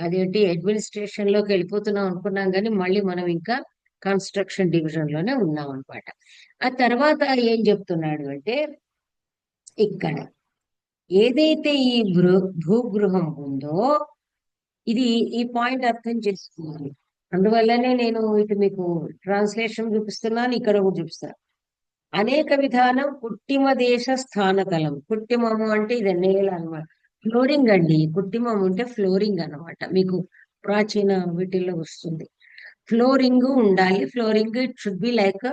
అదేంటి అడ్మినిస్ట్రేషన్ లోకి వెళ్ళిపోతున్నాం అనుకున్నాం, కానీ మళ్ళీ మనం ఇంకా కన్స్ట్రక్షన్ డివిజన్ లోనే ఉన్నాం అనమాట. ఆ తర్వాత ఏం చెప్తున్నాడు అంటే ఇక్కడ ఏదైతే ఈ భూగృహం ఉందో ఇది, ఈ పాయింట్ అర్థం చేసుకోవాలి. అందువల్లనే నేను ఇటు మీకు ట్రాన్స్లేషన్ చూపిస్తున్నాను, ఇక్కడ కూడా చూపిస్తాను. అనేక విధానం కుట్టిమ దేశ స్థానతలం. కుట్టిమము అంటే ఇది నేల అన్నమాట. ఫ్లోరింగ్ అండి, కుట్టిమము అంటే ఫ్లోరింగ్ అన్నమాట. మీకు ప్రాచీన వీటిల్లో వస్తుంది. ఫ్లోరింగ్ ఉండాలి. Flooring it should be like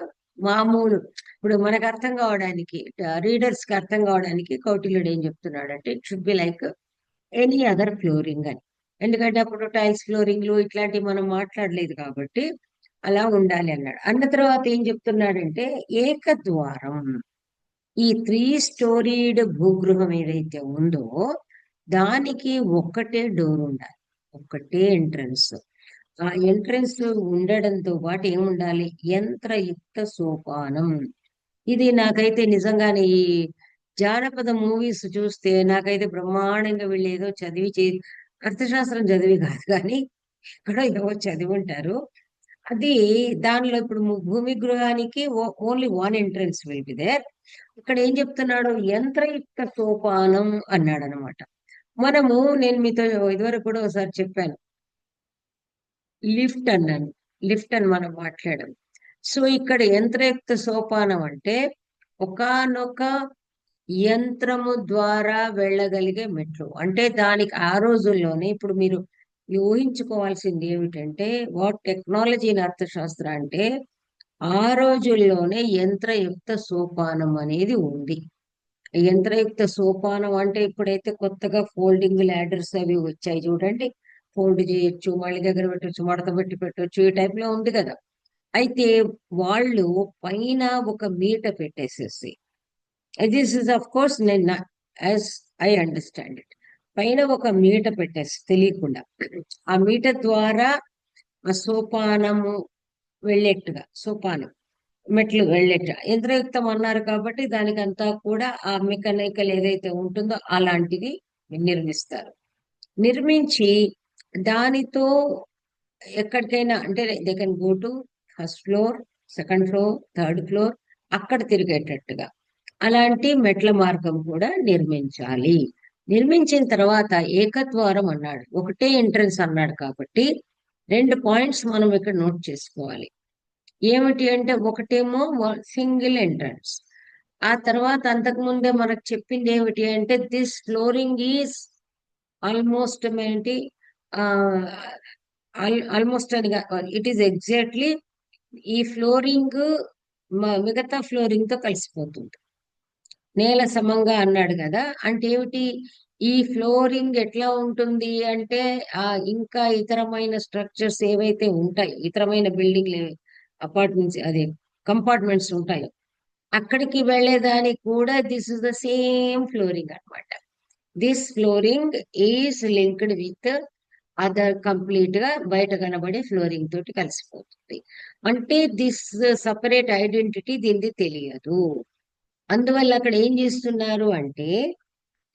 మామూలు, ఇప్పుడు మనకు అర్థం కావడానికి, రీడర్స్ కి అర్థం కావడానికి కౌటిల్యుడు ఏం చెప్తున్నాడు అంటే it should be like any other flooring అని. ఎందుకంటే అప్పుడు టైల్స్ ఫ్లోరింగ్లు ఇట్లాంటివి మనం మాట్లాడలేదు కాబట్టి అలా ఉండాలి అన్నాడు. అన్న తర్వాత ఏం చెప్తున్నాడంటే ఏకద్వారం. ఈ 3 స్టోరీడ్ భూగృహం ఏదైతే ఉందో దానికి ఒక్కటే డోర్ ఉండాలి, ఒక్కటే ఎంట్రన్స్. ఆ ఎంట్రన్స్ ఉండడంతో పాటు ఏముండాలి? యంత్రయుక్త సోపానం. ఇది నాకైతే నిజంగానే ఈ జానపద మూవీస్ చూస్తే నాకైతే బ్రహ్మాండంగా వీళ్ళు ఏదో చదివి అర్థశాస్త్రం చదివి కాదు కానీ ఇక్కడ ఏవో చదివి ఉంటారు. అది దానిలో ఇప్పుడు భూమి గృహానికి only one entrance will be there. ఇక్కడ ఏం చెప్తున్నాడు? యంత్రయుక్త సోపానం అన్నాడు అనమాట. మనము, నేను మీతో ఇదివరకు కూడా ఒకసారి చెప్పాను, లిఫ్ట్ అన్నాను, లిఫ్ట్ అని మనం మాట్లాడాం. సో ఇక్కడ యంత్రయుక్త సోపానం అంటే ఒకానొక యంత్రము ద్వారా వెళ్ళగలిగే మెట్లు. అంటే దానికి ఆ రోజుల్లోనే, ఇప్పుడు మీరు ఊహించుకోవాల్సింది ఏమిటంటే వాట్ టెక్నాలజీ ఇన్ అర్థశాస్త్ర అంటే ఆ రోజుల్లోనే యంత్రయుక్త సోపానం అనేది ఉంది. యంత్రయుక్త సోపానం అంటే ఇప్పుడైతే కొత్తగా ఫోల్డింగ్ ల్యాడర్స్ అవి వచ్చాయి చూడండి, ఫోల్డ్ చేయొచ్చు, మళ్ళీ దగ్గర పెట్టొచ్చు, మడత పెట్టి పెట్టొచ్చు, ఈ టైప్ లో ఉంది కదా. అయితే వాళ్ళు పైన ఒక మీట పెట్టేసేసి, దిస్ ఇస్ ఆఫ్ కోర్స్ నేను యాజ్ ఐ అండర్స్టాండ్ ఇట్, పైన ఒక మీట పెట్టేసి తెలియకుండా ఆ మీట ద్వారా ఆ సోపానము వెళ్ళేట్టుగా, సోపానం మెట్లు వెళ్ళేట యంత్రయుక్తం అన్నారు కాబట్టి దానికంతా కూడా ఆ మెకానికల్ ఏదైతే ఉంటుందో అలాంటిది నిర్మిస్తారు. నిర్మించి దానితో ఎక్కడికైనా అంటే they can go to first floor, second floor, third floor, అక్కడ తిరిగేటట్టుగా అలాంటి మెట్ల మార్గం కూడా నిర్మించాలి. నిర్మించిన తర్వాత ఏకద్వారం అన్నాడు, ఒకటే ఎంట్రన్స్ అన్నాడు కాబట్టి 2 పాయింట్స్ మనం ఇక్కడ నోట్ చేసుకోవాలి. ఏమిటి అంటే ఒకటేమో సింగిల్ ఎంట్రన్స్. ఆ తర్వాత అంతకు ముందే మనకు చెప్పింది ఏమిటి అంటే దిస్ ఫ్లోరింగ్ ఈజ్ ఆల్మోస్ట్ ఏంటి, ఆల్మోస్ట్ అని ఇట్ ఈస్ ఎగ్జాక్ట్లీ ఈ ఫ్లోరింగ్ మిగతా ఫ్లోరింగ్ తో కలిసిపోతుంది, నేల సమంగా అన్నాడు కదా. అంటే ఏమిటి? ఈ ఫ్లోరింగ్ ఎట్లా ఉంటుంది అంటే ఇంకా ఇతరమైన స్ట్రక్చర్స్ ఏవైతే ఉంటాయి, ఇతరమైన బిల్డింగ్ అపార్ట్మెంట్స్ అదే కంపార్ట్మెంట్స్ ఉంటాయి, అక్కడికి వెళ్ళేదానికి కూడా this is the same flooring అన్నమాట. This flooring is linked with other complete గా బయట కనబడే ఫ్లోరింగ్ తోటి కలిసిపోతుంది. అంటే దిస్ సపరేట్ ఐడెంటిటీ దీనిది తెలియదు. అందువల్ల అక్కడ ఏం చేస్తున్నారు అంటే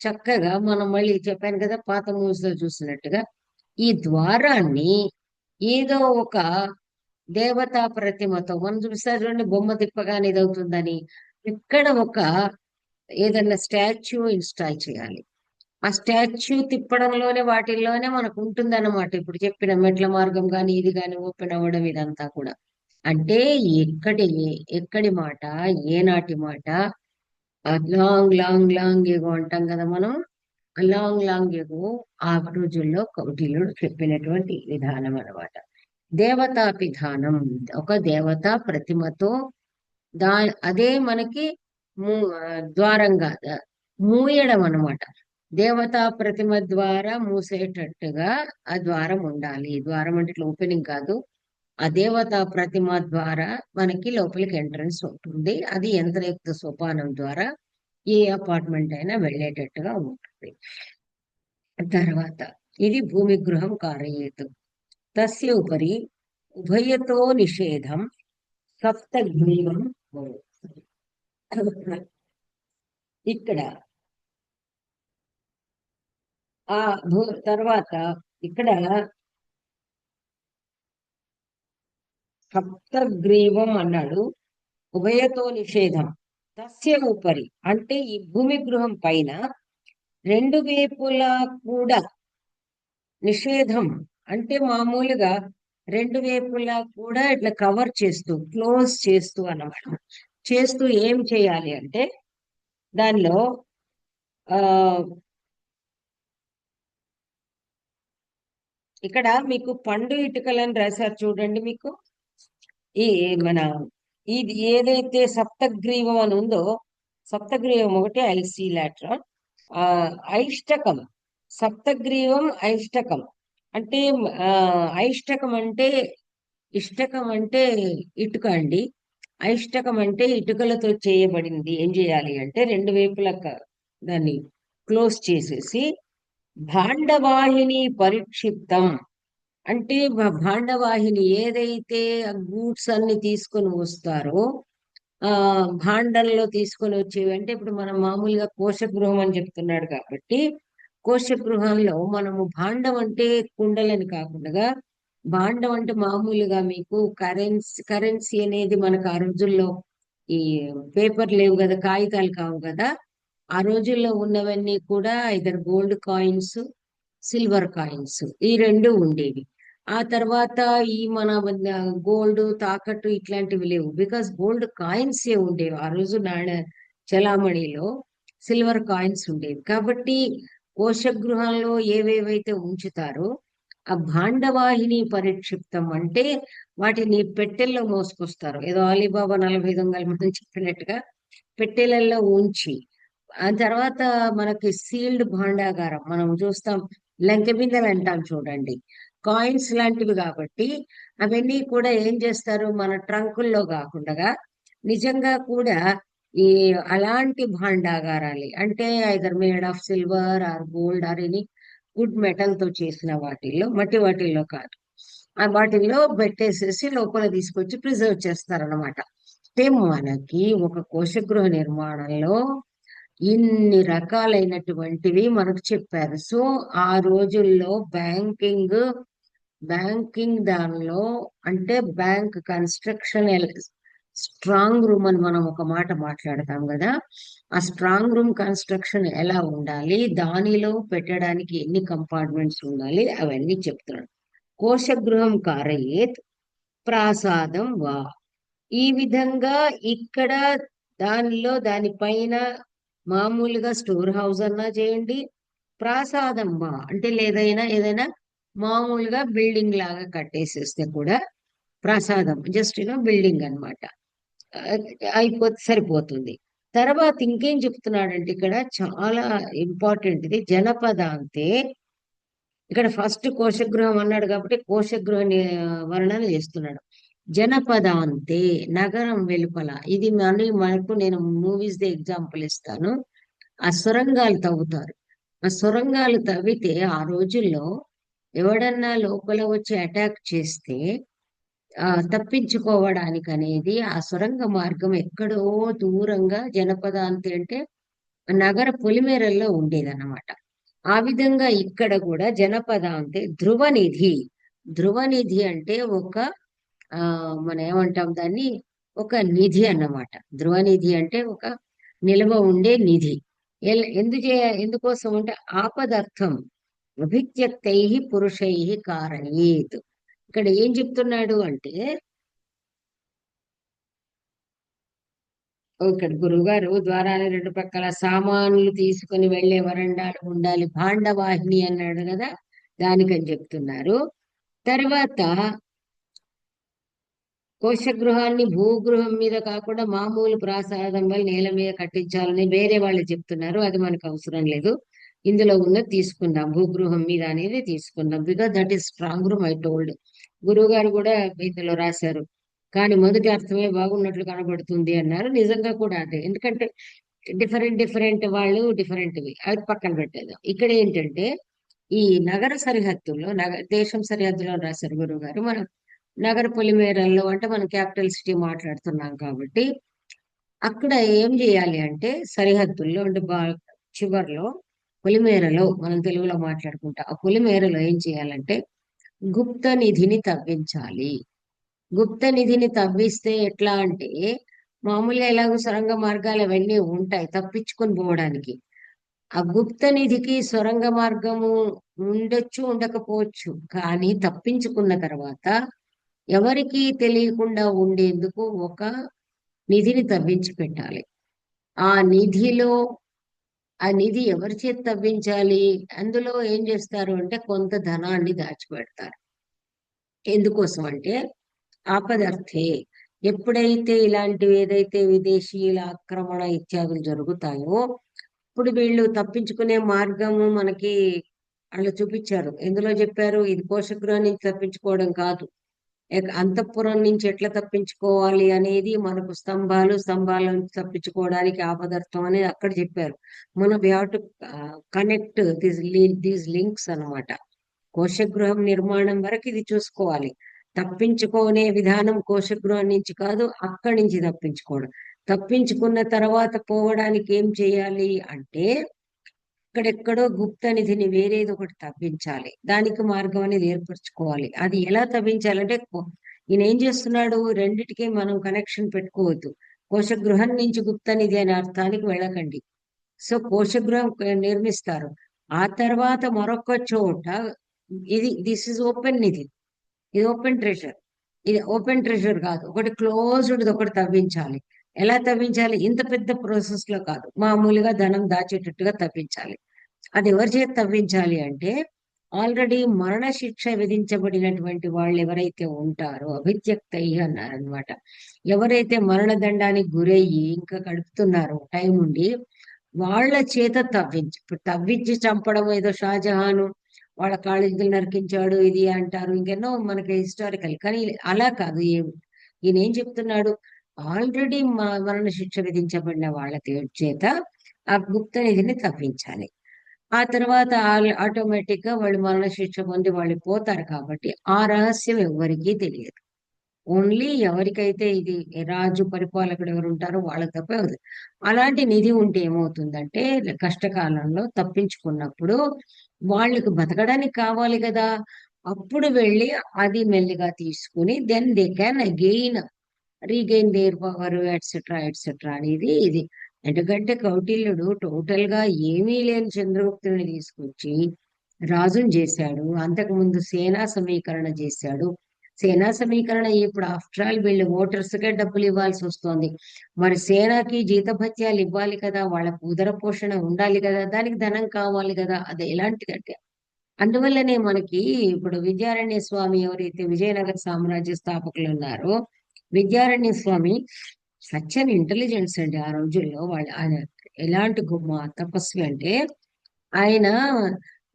చక్కగా మనం మళ్ళీ చెప్పాను కదా పాత మూవీస్ లో చూసినట్టుగా ఈ ద్వారాన్ని ఏదో ఒక దేవతా ప్రతిమతో మనం చూస్తారు చూడండి, బొమ్మ తిప్పగానే ఇదవుతుందని, ఇక్కడ ఒక ఏదన్నా స్టాచ్యూ ఇన్స్టాల్ చేయాలి. ఆ స్టాచ్యూ తిప్పడంలోనే వాటిల్లోనే మనకు ఉంటుందన్నమాట. ఇప్పుడు చెప్పిన మెట్ల మార్గం కానీ ఇది కానీ ఓపెన్ అవ్వడం ఇదంతా కూడా అంటే ఎక్కడి ఎక్కడి మాట, ఏనాటి మాట. లాంగ్ లాంగ్ లాంగ్ ఏగో అంటాం కదా మనం. లాంగ్ లాంగ్ ఏగో ఆ రోజుల్లో కౌటిల్యుడు చెప్పినటువంటి విధానం అన్నమాట. దేవతా విధానం, ఒక దేవతా ప్రతిమతో దా అదే మనకి ద్వారంగా మూయడం అన్నమాట. దేవతా ప్రతిమ ద్వారా మూసేటట్టుగా ఆ ద్వారం ఉండాలి. ద్వారం అంటే ఇట్లా ఓపెనింగ్ కాదు. ఆ దేవతా ప్రతిమ ద్వారా మనకి లోపలికి ఎంట్రన్స్ ఉంటుంది. అది యంత్రయుక్త సోపానం ద్వారా ఏ అపార్ట్మెంట్ అయినా వెళ్ళేటట్టుగా ఉంటుంది. తర్వాత ఇది భూమి గృహం కారయేతు తస్య ఉపరి ఉభయతో నిషేధం సప్తగ్రీవం భవతి. ఇక్కడ ఆ తర్వాత ఇక్కడ సప్తగ్రీవం అన్నాడు. ఉభయతో నిషేధం తస్య ఉపరి అంటే ఈ భూమి గృహం పైన రెండు వైపులా కూడా నిషేధం అంటే మామూలుగా రెండు వైపులా కూడా ఇట్లా కవర్ చేస్తూ క్లోజ్ చేస్తూ అన్నమాట. చేస్తూ ఏం చేయాలి అంటే దానిలో ఆ ఇక్కడ మీకు పండు ఇటుకలని రాశారు చూడండి. మీకు ఈ మన ఇది ఏదైతే సప్తగ్రీవం అని ఉందో, సప్తగ్రీవం ఒకటి ఐసి లాట్రా ఐష్టకం. సప్తగ్రీవం ఐష్టకం అంటే ఐష్టకం అంటే ఇష్టకం అంటే ఇటుక అండి. ఐష్టకం అంటే ఇటుకలతో చేయబడింది. ఏం చేయాలి అంటే రెండు వైపులా దాన్ని క్లోజ్ చేసేసి భాండవాహిని పరిక్షిప్తం అంటే భాండవాహిని ఏదైతే గూడ్స్ అన్ని తీసుకొని వస్తారో ఆ భాండంలో తీసుకొని వచ్చేవి అంటే ఇప్పుడు మనం మామూలుగా కోశగృహం అని చెప్తున్నాడు కాబట్టి కోశగృహంలో మనము భాండం అంటే కుండలని కాకుండా భాండం అంటే మామూలుగా మీకు కరెన్సీ అనేది మనకు ఆ రోజుల్లో ఈ పేపర్ లేవు కదా, కాగితాలు కావు కదా. ఆ రోజుల్లో ఉన్నవన్నీ కూడా ఇద్దరు గోల్డ్ కాయిన్స్, సిల్వర్ కాయిన్స్ ఈ రెండు ఉండేవి. ఆ తర్వాత ఈ మన గోల్డ్ తాకట్టు ఇట్లాంటివి లేవు. బికాస్ గోల్డ్ కాయిన్స్ ఏ ఉండేవి ఆ రోజు చలామణిలో. సిల్వర్ కాయిన్స్ ఉండేవి కాబట్టి కోశగృహంలో ఏవేవైతే ఉంచుతారో ఆ భాండవాహిని పరిక్షిప్తం అంటే వాటిని పెట్టెల్లో మోసుకొస్తారు. ఏదో అలీబాబా 40 దొంగలు మనం చెప్పినట్టుగా పెట్టెలలో ఉంచి ఆ తర్వాత మనకి సీల్డ్ భాండాగారం మనం చూస్తాం, లంకె బిందెలు అంటాం చూడండి, కాయిన్స్ లాంటివి కాబట్టి అవన్నీ కూడా ఏం చేస్తారు మన ట్రంకుల్లో కాకుండా నిజంగా కూడా ఈ అలాంటి భాండాగారాలు అంటే either made of silver or gold or any good metal తో చేసిన వాటిల్లో, మట్టి వాటిల్లో కాదు, ఆ వాటిల్లో పెట్టేసేసి లోపల తీసుకొచ్చి ప్రిజర్వ్ చేస్తారనమాట. అంటే మనకి ఒక కోశగృహ నిర్మాణంలో ఇన్ని రకాలైనటువంటివి మనకు చెప్పారు. సో ఆ రోజుల్లో బ్యాంకింగ్ దానిలో అంటే బ్యాంక్ కన్స్ట్రక్షన్ స్ట్రాంగ్ రూమ్ అని మనం ఒక మాట మాట్లాడతాం కదా. ఆ స్ట్రాంగ్ రూమ్ కన్స్ట్రక్షన్ ఎలా ఉండాలి, దానిలో పెట్టడానికి ఎన్ని కంపార్ట్మెంట్స్ ఉండాలి అవన్నీ చెప్తున్నాడు. కోశగృహం కారయేత్ ప్రాసాదం వా. ఈ విధంగా ఇక్కడ దానిపైన మామూలుగా స్టోర్ హౌస్ అన్నా చేయండి, ప్రాసాదం వా అంటే ఏదైనా మామూలుగా బిల్డింగ్ లాగా కట్టేసేస్తే కూడా ప్రసాదం జస్ట్ బిల్డింగ్ అన్నమాట. అయిపోతే సరిపోతుంది. తర్వాత ఇంకేం చెప్తున్నాడంటే ఇక్కడ చాలా ఇంపార్టెంట్ ఇది, జనపద అంతే. ఇక్కడ ఫస్ట్ కోశగృహం అన్నాడు కాబట్టి కోశగృహ వర్ణన చేస్తున్నాడు. జనపద అంతే, నగరం వెలుపల. ఇది మనకు నేను మూవీస్ ది ఎగ్జాంపుల్ ఇస్తాను. ఆ సొరంగాలు తవ్వుతారు. ఆ సొరంగాలు తవ్వితే ఆ రోజుల్లో ఎవడన్నా లోపల వచ్చి అటాక్ చేస్తే తప్పించుకోవడానికి అనేది ఆ సొరంగ మార్గం ఎక్కడో దూరంగా జనపద అంతే అంటే నగర పొలిమేరల్లో ఉండేదన్నమాట. ఆ విధంగా ఇక్కడ కూడా జనపద అంటే ధ్రువనిధి. ధ్రువనిధి అంటే ఒక ఆ మనం ఏమంటాం దాన్ని, ఒక నిధి అన్నమాట. ధ్రువనిధి అంటే ఒక నిల్వ ఉండే నిధి. ఎందుకోసం అంటే ఆపదర్థం అభిత్యక్తై పురుషై కారణీత్. ఇక్కడ ఏం చెప్తున్నాడు అంటే, ఇక్కడ గురువుగారు ద్వారాన్ని రెండు పక్కల సామాన్లు తీసుకుని వెళ్లే వరండాలు ఉండాలి, భాండవాహిని అన్నాడు కదా, దానికని చెప్తున్నారు. తర్వాత కోశగృహాన్ని భూగృహం మీద కాకుండా మామూలు ప్రాసాదం వల్ల నేల మీద కట్టించాలని వేరే వాళ్ళు చెప్తున్నారు. అది మనకు అవసరం లేదు. ఇందులో ఉన్నది తీసుకుందాం, భూగృహం మీద అనేది తీసుకుందాం. Because that is strong room, I told. గురువు గారు కూడా ఇందులో రాశారు. కానీ మొదటి అర్థమే బాగున్నట్లు కనబడుతుంది అన్నారు. నిజంగా కూడా అదే, ఎందుకంటే డిఫరెంట్ డిఫరెంట్ వాళ్ళు డిఫరెంట్వి, అది పక్కన పెట్టేదాం. ఇక్కడ ఏంటంటే ఈ నగర సరిహద్దుల్లో, దేశం సరిహద్దులో రాశారు గురువు గారు. మనం నగర పొలిమేరల్లో అంటే మనం క్యాపిటల్ సిటీ మాట్లాడుతున్నాం కాబట్టి అక్కడ ఏం చేయాలి అంటే సరిహద్దుల్లో అంటే చివర్లో పొలిమేరలో, మనం తెలుగులో మాట్లాడుకుంటాం, ఆ పొలిమేరలో ఏం చేయాలంటే గుప్త నిధిని తవ్వించాలి. గుప్త నిధిని తవ్విస్తే ఎట్లా అంటే, మామూలుగా ఎలాగో సొరంగ మార్గాలు అవన్నీ ఉంటాయి తప్పించుకొని పోవడానికి. ఆ గుప్త నిధికి సొరంగ మార్గము ఉండొచ్చు, ఉండకపోవచ్చు. కానీ తప్పించుకున్న తర్వాత ఎవరికి తెలియకుండా ఉండేందుకు ఒక నిధిని తవ్వించి పెట్టాలి. ఆ నిధిలో, ఆ నిధి ఎవరి చేతి తవ్వించాలి, అందులో ఏం చేస్తారు అంటే కొంత ధనాన్ని దాచిపెడతారు. ఎందుకోసం అంటే ఆపదర్థే, ఎప్పుడైతే ఇలాంటివి ఏదైతే విదేశీయుల ఆక్రమణ ఇత్యాదులు జరుగుతాయో, ఇప్పుడు వీళ్ళు తప్పించుకునే మార్గము మనకి వాళ్ళు చూపించారు. ఎందులో చెప్పారు, ఇది కోశగృహం నుంచి తప్పించుకోవడం కాదు, అంతఃపురం నుంచి ఎట్లా తప్పించుకోవాలి అనేది మనకు స్తంభాల నుంచి తప్పించుకోవడానికి ఆపదర్థం అనేది అక్కడ చెప్పారు. మనం we have to connect these links అన్నమాట. కోశగృహం నిర్మాణం వరకు ఇది చూసుకోవాలి. తప్పించుకునే విధానం కోశగృహం నుంచి కాదు, అక్కడి నుంచి తప్పించుకోవడం. తప్పించుకున్న తర్వాత పోవడానికి ఏం చేయాలి అంటే ఇక్కడెక్కడో గుప్త నిధిని వేరేది ఒకటి తవ్వించాలి. దానికి మార్గం అనేది ఏర్పరచుకోవాలి. అది ఎలా తవ్వించాలంటే ఈయన ఏం చేస్తున్నాడు, రెండిటికి మనం కనెక్షన్ పెట్టుకోవద్దు. కోశగృహం నుంచి గుప్త నిధి అనే అర్థానికి వెళ్ళకండి. సో కోశగృహం నిర్మిస్తారు. ఆ తర్వాత మరొక చోట దిస్ ఇస్ ఓపెన్ నిధి, ఇది ఓపెన్ ట్రెజర్. ఇది ఓపెన్ ట్రెజర్ కాదు, ఒకటి క్లోజ్డ్ ఒకటి తవ్వించాలి. ఎలా తవ్వించాలి, ఇంత పెద్ద ప్రాసెస్ లో కాదు, మామూలుగా ధనం దాచేటట్టుగా తవ్వించాలి. అది ఎవరి చేత తవ్వించాలి అంటే ఆల్రెడీ మరణ శిక్ష విధించబడినటువంటి వాళ్ళు ఎవరైతే ఉంటారో అభిత్యక్తై అన్నారనమాట. ఎవరైతే మరణదండానికి గురయ్యి ఇంకా గడుపుతున్నారో టైం ఉండి వాళ్ళ చేత తవ్వించి, ఇప్పుడు తవ్వించి చంపడం ఏదో షాజహాను వాళ్ళ కాళ్ళిందులు నరికించాడు ఇది అంటారు, ఇంకెన్నో మనకి హిస్టారికల్. కానీ అలా కాదు. ఈయన ఏం చెప్తున్నాడు, ఆల్రెడీ మరణ శిక్ష విధించబడిన వాళ్ళ చేత ఆ గుప్త నిధిని తవ్వించాలి. ఆ తర్వాత ఆటోమేటిక్ గా వాళ్ళు మరణ శిక్ష పొంది వాళ్ళు పోతారు. కాబట్టి ఆ రహస్యం ఎవ్వరికీ తెలియదు. ఓన్లీ ఎవరికైతే ఇది రాజు పరిపాలకుడు ఎవరు ఉంటారో వాళ్ళకి తప్ప అలాంటి నిధి ఉంటే ఏమవుతుందంటే కష్టకాలంలో తప్పించుకున్నప్పుడు వాళ్ళకి బతకడానికి కావాలి కదా, అప్పుడు వెళ్ళి అది మెల్లిగా తీసుకుని then they can again regain their power etcetera etcetera అనేది ఇది. ఎందుకంటే కౌటిల్యుడు టోటల్ గా ఏమీ లేని చంద్రగుప్తుని తీసుకొచ్చి రాజుని చేశాడు. అంతకుముందు సేనా సమీకరణ చేశాడు. సేనా సమీకరణ ఇప్పుడు ఆఫ్టర్ ఆల్ వీళ్ళు ఓటర్స్ కే డబ్బులు ఇవ్వాల్సి వస్తుంది. మరి సేనాకి జీతభత్యాలు ఇవ్వాలి కదా, వాళ్ళకు ఉదర పోషణ ఉండాలి కదా, దానికి ధనం కావాలి కదా. అది ఎలాంటిదంటే అందువల్లనే మనకి ఇప్పుడు విద్యారణ్య స్వామి ఎవరైతే విజయనగర సామ్రాజ్య స్థాపకులు ఉన్నారో, విద్యారణ్య స్వామి సచ్ అన్ ఇంటెలిజెన్స్ అండి ఆ రోజుల్లో. వాళ్ళు ఆయన ఎలాంటి గొప్ప తపస్వి అంటే, ఆయన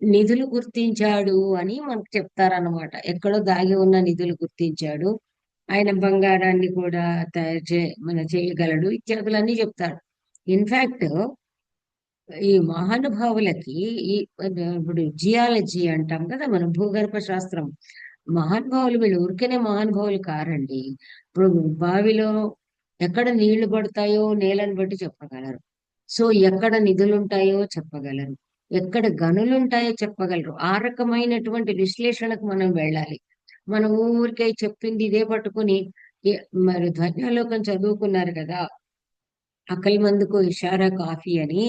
నిధులు గుర్తించాడు అని మనకు చెప్తారన్నమాట. ఎక్కడో దాగి ఉన్న నిధులు గుర్తించాడు. ఆయన బంగారాన్ని కూడా చేయగలడు ఇత్యాదులన్నీ చెప్తారు. ఇన్ఫాక్ట్ ఈ మహానుభావులకి ఈ ఇప్పుడు జియాలజీ అంటాం కదా మనం, భూగర్భ శాస్త్రం. మహానుభావులు వీళ్ళు ఊరికేనే మహానుభావులు కారండి. ఇప్పుడు బావిలో ఎక్కడ నీళ్లు పడతాయో నేలను బట్టి చెప్పగలరు. సో ఎక్కడ నిధులు ఉంటాయో చెప్పగలరు. ఎక్కడ గనులు ఉంటాయో చెప్పగలరు. ఆ రకమైనటువంటి విశ్లేషణకు మనం వెళ్ళాలి. మనం ఊరికే చెప్పింది ఇదే పట్టుకుని మరి ధ్వన్యాలోకం చదువుకున్నారు కదా, అకల్ మందుకు ఇషారా కాఫీ అని.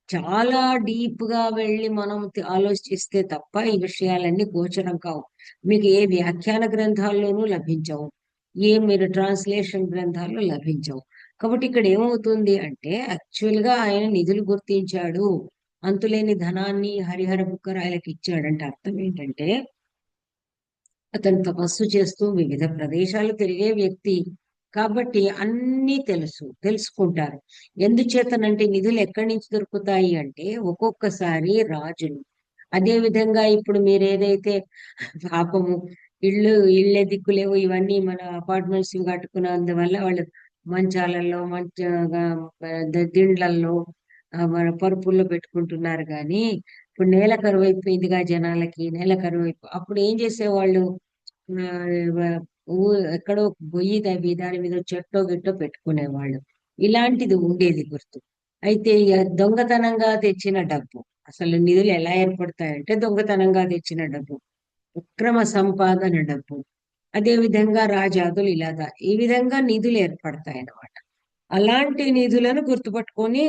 చాలా డీప్ గా వెళ్ళి మనం ఆలోచిస్తే తప్ప ఈ విషయాలన్నీ గోచరం కావు. మీకు ఏ వ్యాఖ్యాన గ్రంథాల్లోనూ లభించవు, ఏ మీరు ట్రాన్స్లేషన్ గ్రంథాల్లో లభించవు. కాబట్టి ఇక్కడ ఏమవుతుంది అంటే, యాక్చువల్ గా ఆయన నిధులు గుర్తించాడు, అంతులేని ధనాన్ని హరిహర బుక్కరాయలకు ఇచ్చాడంటే అర్థం ఏంటంటే, అతను తపస్సు చేస్తూ వివిధ ప్రదేశాలు తిరిగే వ్యక్తి కాబట్టి అన్నీ తెలుసుకుంటారు. ఎందుచేతనంటే నిధులు ఎక్కడి నుంచి దొరుకుతాయి అంటే, ఒక్కొక్కసారి రాజులు, అదే విధంగా ఇప్పుడు మీరు ఏదైతే పాపము ఇళ్ళే దిక్కులేవు, ఇవన్నీ మన అపార్ట్మెంట్స్ కట్టుకున్నందువల్ల వాళ్ళు మంచాలలో మంచిగా దిండ్లల్లో మన పరుపుల్లో పెట్టుకుంటున్నారు. కానీ ఇప్పుడు నేల కరువు అయిపోయిందిగా జనాలకి, నేల కరువు అప్పుడు ఏం చేసేవాళ్ళు, ఆ, వ- ఎక్కడో గొయ్యి తవ్వి దాని మీద చెట్టో గిట్టో పెట్టుకునేవాళ్ళు. ఇలాంటిది ఉండేది గుర్తు. అయితే ఇక దొంగతనంగా తెచ్చిన డబ్బు, అసలు నిధులు ఎలా ఏర్పడతాయంటే దొంగతనంగా తెచ్చిన డబ్బు, అక్రమ సంపాదన డబ్బు, అదే విధంగా రాజాదులు ఈ విధంగా నిధులు ఏర్పడతాయి అన్నమాట. అలాంటి నిధులను గుర్తుపట్టుకొని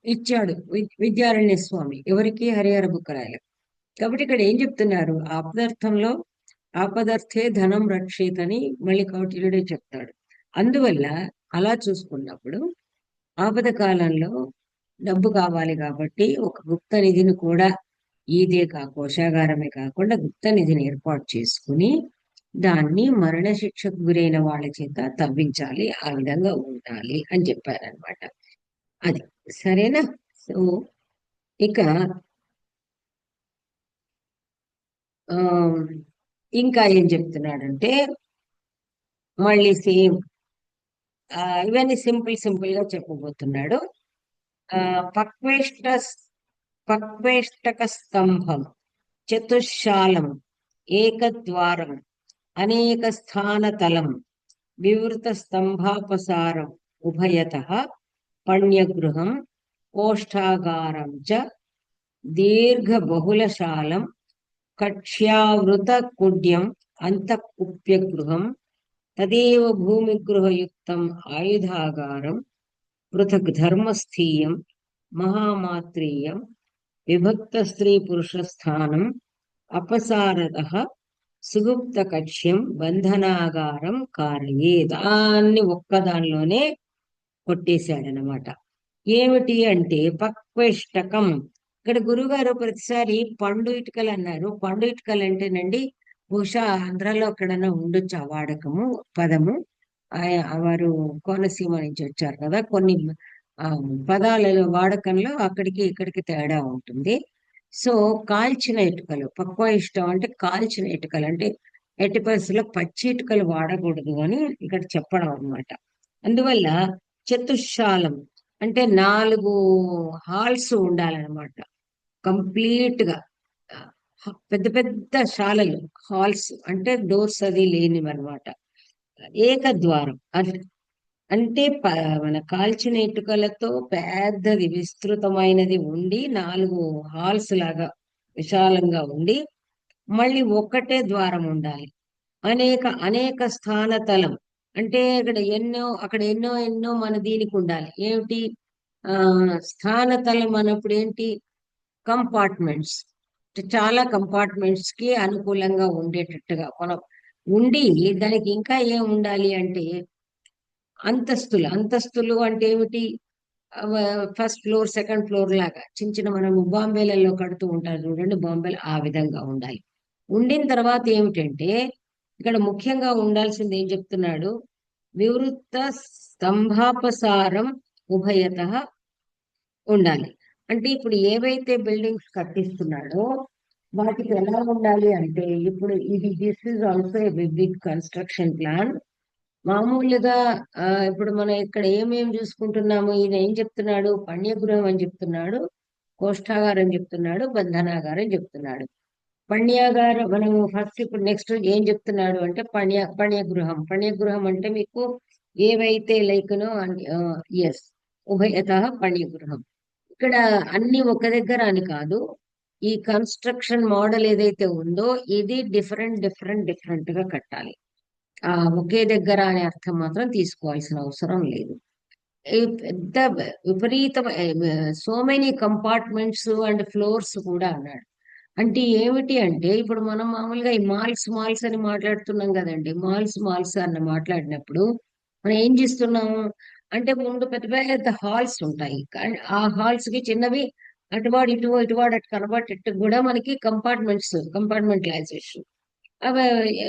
ఇచ్చాడు విద్యారణ్య స్వామి ఎవరికి, హరిహర బుక్కరాయలకు. కాబట్టి ఇక్కడ ఏం చెప్తున్నారు, ఆపదార్థంలో ఆపదర్థే ధనం రక్షేత్ అని మళ్ళీ కౌటిల్యుడే చెప్తాడు. అందువల్ల అలా చూసుకున్నప్పుడు ఆపద కాలంలో డబ్బు కావాలి కాబట్టి ఒక గుప్త నిధిని కూడా, కోశాగారమే కాకుండా గుప్త నిధిని ఏర్పాటు చేసుకుని దాన్ని మరణ శిక్షకు గురైన వాళ్ళ చేత తవ్వించాలి, ఆ విధంగా ఉండాలి అని చెప్పారనమాట. అది సరేనా. సో ఇక ఆ ఇంకా ఏం చెప్తున్నాడంటే, మళ్ళీ సేమ్ ఇవన్నీ సింపుల్ గా చెప్పబోతున్నాడు. ఆ పక్వేష్ట పక్వేష్టక స్తంభం చతుశాలం ఏకద్వారం అనేక స్థానతలం వివృత స్తంభాపసారం ఉభయత పణ్యగృహం కోష్ఠాగారం చ దీర్ఘ బహుళశాలం కక్ష్యావృత కుడ్యం అంతఃకుప్య గృహం తదేవ భూమిగృహయుక్తం ఆయుధాగారం పృథక్ ధర్మస్థీయం మహామాత్రేయం విభక్త స్త్రీ పురుష స్థానం అపసారద సుగుప్త కక్ష్యం బంధనాగారం కారయే. దాన్ని ఒక్కదానిలోనే కొట్టేశాడనమాట. ఏమిటి అంటే పక్వేష్టకం. ఇక్కడ గురుగారు ప్రతిసారి పండు ఇటుకలు అన్నారు. పండు ఇటుకలు అంటేనండి, బహుశా ఆంధ్రాలో ఎక్కడైనా ఉండొచ్చు ఆ వాడకము, పదము. వారు కోనసీమ నుంచి వచ్చారు కదా, కొన్ని ఆ, పదాల వాడకంలో అక్కడికి ఇక్కడికి తేడా ఉంటుంది. సో కాల్చిన ఇటుకలు, పక్వ ఇష్టం అంటే కాల్చిన ఇటుకలు అంటే ఎట్టి పరిస్థితుల్లో పచ్చి ఇటుకలు వాడకూడదు అని ఇక్కడ చెప్పడం అన్నమాట. అందువల్ల చతుశాలం అంటే 4 హాల్స్ ఉండాలన్నమాట. కంప్లీట్ గా పెద్ద పెద్ద శాలలు, హాల్స్ అంటే డోర్స్ అది లేనివన్నమాట. ఏకద్వారం అంటే మన కాల్చిన ఇటుకలతో పెద్దది విస్తృతమైనది ఉండి 4 హాల్స్ లాగా విశాలంగా ఉండి, మళ్ళీ ఒక్కటే ద్వారం ఉండాలి. అనేక అనేక స్థానతలం అంటే అక్కడ ఎన్నో మన దీనికి ఉండాలి. ఏమిటి ఆ స్థానతలం అన్నప్పుడు ఏంటి, కంపార్ట్మెంట్స్. చాలా కంపార్ట్మెంట్స్ కి అనుకూలంగా ఉండేటట్టుగా మనం ఉండి, దానికి ఇంకా ఏం ఉండాలి అంటే అంతస్తులు అంటే ఏమిటి, ఫస్ట్ ఫ్లోర్ సెకండ్ ఫ్లోర్ లాగా చిన్న మనం బాంబేలలో కడుతూ ఉంటారు చూడండి, బాంబేలో ఆ విధంగా ఉండాలి. ఉండిన తర్వాత ఏమిటంటే ఇక్కడ ముఖ్యంగా ఉండాల్సింది ఏం చెప్తున్నాడు, వివృత్త స్తంభాపసారం ఉభయత ఉండాలి. అంటే ఇప్పుడు ఏవైతే బిల్డింగ్స్ కట్టిస్తున్నాడో వాటికి ఎలా ఉండాలి అంటే, ఇప్పుడు ఇది this is also a big construction plan. మామూలుగా ఇప్పుడు మనం ఇక్కడ ఏమేం చూసుకుంటున్నాము, ఈయన ఏం చెప్తున్నాడు, పణ్యగృహం అని చెప్తున్నాడు, కోష్ఠాగారం చెప్తున్నాడు, బంధనాగారం చెప్తున్నాడు. పణ్యాగారం మనము ఫస్ట్ ఇప్పుడు నెక్స్ట్ ఏం చెప్తున్నాడు అంటే పణ్యగృహం. పణ్యగృహం అంటే మీకు ఏవైతే లైక్నో ఎస్, ఉభయత పణ్యగృహం. ఇక్కడ అన్ని ఒక దగ్గర అని కాదు. ఈ కన్స్ట్రక్షన్ మోడల్ ఏదైతే ఉందో ఇది డిఫరెంట్ డిఫరెంట్ డిఫరెంట్ గా కట్టాలి. ఒకే దగ్గర అనే అర్థం మాత్రం తీసుకోవాల్సిన అవసరం లేదు. ఈ పెద్ద విపరీతం so many compartments and floors కూడా అన్నాడు. అంటే ఏమిటి అంటే, ఇప్పుడు మనం మామూలుగా ఈ మాల్స్ మాల్స్ అని మాట్లాడుతున్నాం కదండి. మాల్స్ మాల్స్ అని మాట్లాడినప్పుడు మనం ఏం చేస్తున్నాము అంటే, ముందు పెద్ద పెద్ద హాల్స్ ఉంటాయి. కానీ ఆ హాల్స్ కి చిన్నవి అటువాడు ఇటువాడు అటు కనబడేట్టు కూడా మనకి కంపార్ట్మెంటలైజేషన్ అవి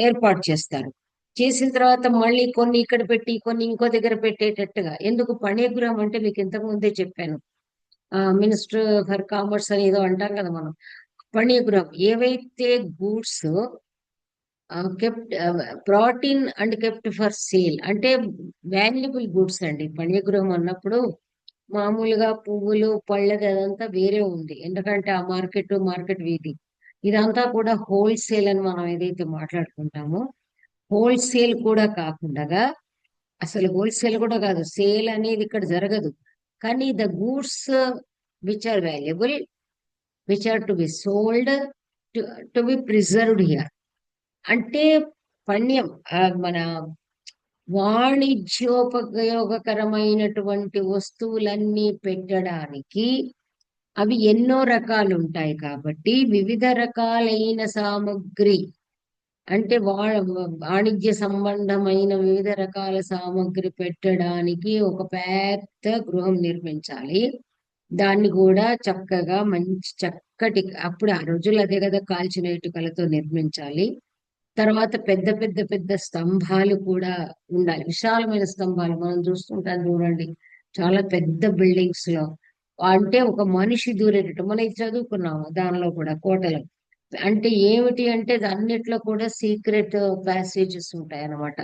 ఏర్పాటు చేస్తారు. చేసిన తర్వాత మళ్ళీ కొన్ని ఇక్కడ పెట్టి కొన్ని ఇంకో దగ్గర పెట్టేటట్టుగా. ఎందుకు పణ్యగృహం అంటే మీకు ఇంతకు ముందే చెప్పాను. మినిస్టర్ ఫర్ కామర్స్ అని ఏదో అంటాం కదా మనం. పణ్యగృహం ఏవైతే goods kept brought in and kept for sale అంటే వాల్యుబుల్ గూడ్స్ అండి. పణ్యగృహం అన్నప్పుడు మామూలుగా పువ్వులు పళ్ళది అదంతా వేరే ఉంది. ఎందుకంటే ఆ మార్కెట్ వీధి ఇదంతా కూడా హోల్సేల్ అని మనం ఏదైతే మాట్లాడుకుంటామో, హోల్సేల్ కూడా కాకుండా, అసలు హోల్సేల్ కూడా కాదు, సేల్ అనేది ఇక్కడ జరగదు. కానీ the goods which are valuable, which are to be sold, to be preserved here. అంటే పణ్యం మన వాణిజ్యోపయోగకరమైనటువంటి వస్తువులన్నీ పెట్టడానికి అవి ఎన్నో రకాలు ఉంటాయి. కాబట్టి వివిధ రకాలైన సామగ్రి అంటే వాణిజ్య సంబంధమైన వివిధ రకాల సామగ్రి పెట్టడానికి ఒక పెద్ద గృహం నిర్మించాలి. దాన్ని కూడా చక్కగా మంచి చక్కటి, అప్పుడు ఆ రోజులు అదే కదా, కాల్చిన ఇటుకలతో నిర్మించాలి. తర్వాత పెద్ద పెద్ద పెద్ద స్తంభాలు కూడా ఉండాలి. విశాలమైన స్తంభాలు మనం చూస్తుంటాం చూడండి, చాలా పెద్ద బిల్డింగ్స్ లో. అంటే ఒక మనిషి దూరేటట్టు మనం ఇది చదువుకున్నాము దానిలో కూడా కోటలు. అంటే ఏమిటి అంటే అన్నిట్లో కూడా సీక్రెట్ ప్యాసేజెస్ ఉంటాయి అన్నమాట.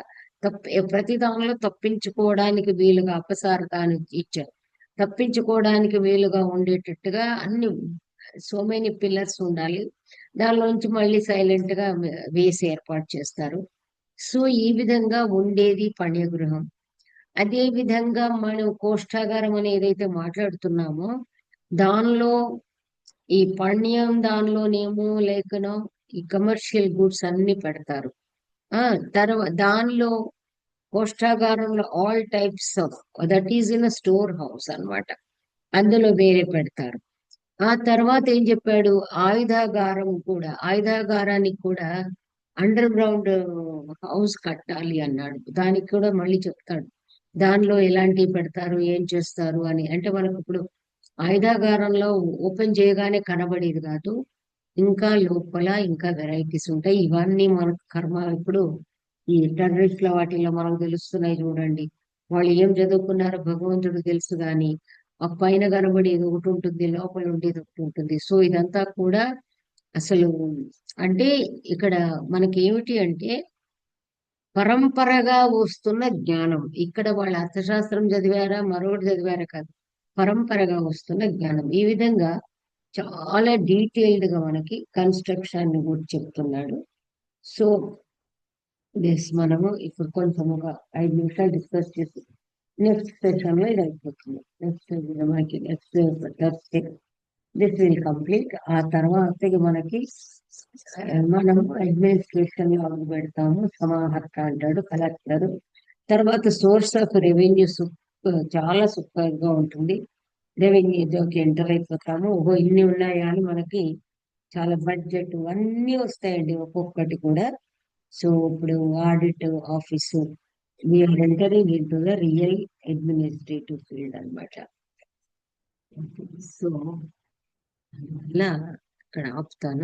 ప్రతి దానిలో తప్పించుకోవడానికి వీలుగా అపసారతాన్ని ఇచ్చారు. తప్పించుకోవడానికి వీలుగా ఉండేటట్టుగా అన్ని సో మెనీ పిల్లర్స్ ఉండాలి. దానిలోంచి మళ్ళీ సైలెంట్ గా వేసి ఏర్పాటు చేస్తారు. సో ఈ విధంగా ఉండేది పణ్యగృహం. అదే విధంగా మనం కోష్ఠాగారం అని ఏదైతే మాట్లాడుతున్నామో దానిలో ఈ పణ్యం దానిలోనేమో లేకనో ఈ కమర్షియల్ గూడ్స్ అన్ని పెడతారు. తర్వాత దానిలో కోష్ఠాగారంలో all types of, that is in store house అన్నమాట. అందులో వేరే పెడతారు. ఆ తర్వాత ఏం చెప్పాడు, ఆయుధాగారానికి కూడా అండర్ గ్రౌండ్ హౌస్ కట్టాలి అన్నాడు. దానికి కూడా మళ్ళీ చెప్తాడు దానిలో ఎలాంటివి పెడతారు ఏం చేస్తారు అని. అంటే మనకు ఇప్పుడు ఆయుధాగారంలో ఓపెన్ చేయగానే కనబడేది కాదు, ఇంకా లోపల ఇంకా వెరైటీస్ ఉంటాయి. ఇవన్నీ మనకు కర్మ ఇప్పుడు ఈ టెర్రరిస్ట్ల వాటిల్లో మనకు తెలుస్తున్నాయి చూడండి. వాళ్ళు ఏం చదువుకున్నారో భగవంతుడు తెలుసు గాని ఆ పైన కనబడేది ఒకటి ఉంటుంది, లోపల ఉండేది ఒకటి ఉంటుంది. సో ఇదంతా కూడా అసలు అంటే ఇక్కడ మనకి ఏమిటి అంటే పరంపరగా వస్తున్న జ్ఞానం. ఇక్కడ వాళ్ళ అర్థశాస్త్రం చదివారా మరొకటి చదివారా కాదు, పరంపరగా వస్తున్న జ్ఞానం. ఈ విధంగా చాలా డీటెయిల్డ్ గా మనకి కన్స్ట్రక్షన్ గురించి చెప్తున్నాడు. సో మనము ఇప్పుడు కొంచెం ఒక 5 నిమిషాలు డిస్కస్ చేసి నెక్స్ట్ సెషన్ లో ఇది అయిపోతుంది. Next Thursday this will complete. ఆ తర్వాత మనకి మనము అడ్మినిస్ట్రేషన్ లో పెడతాము. సమాహర్త అంటాడు కలెక్టర్. తర్వాత సోర్స్ ఆఫ్ రెవెన్యూ చాలా సూపర్ గా ఉంటుంది. రెవెన్యూకి ఎంటర్ అయిపోతాము. ఓహో ఇన్ని ఉన్నాయా అని మనకి చాలా బడ్జెట్ అన్నీ వస్తాయండి ఒక్కొక్కటి కూడా. సో ఇప్పుడు audit office, we are entering into the real administrative field అనమాట. సో ఇలా ఇక్కడ ఆపుతాను.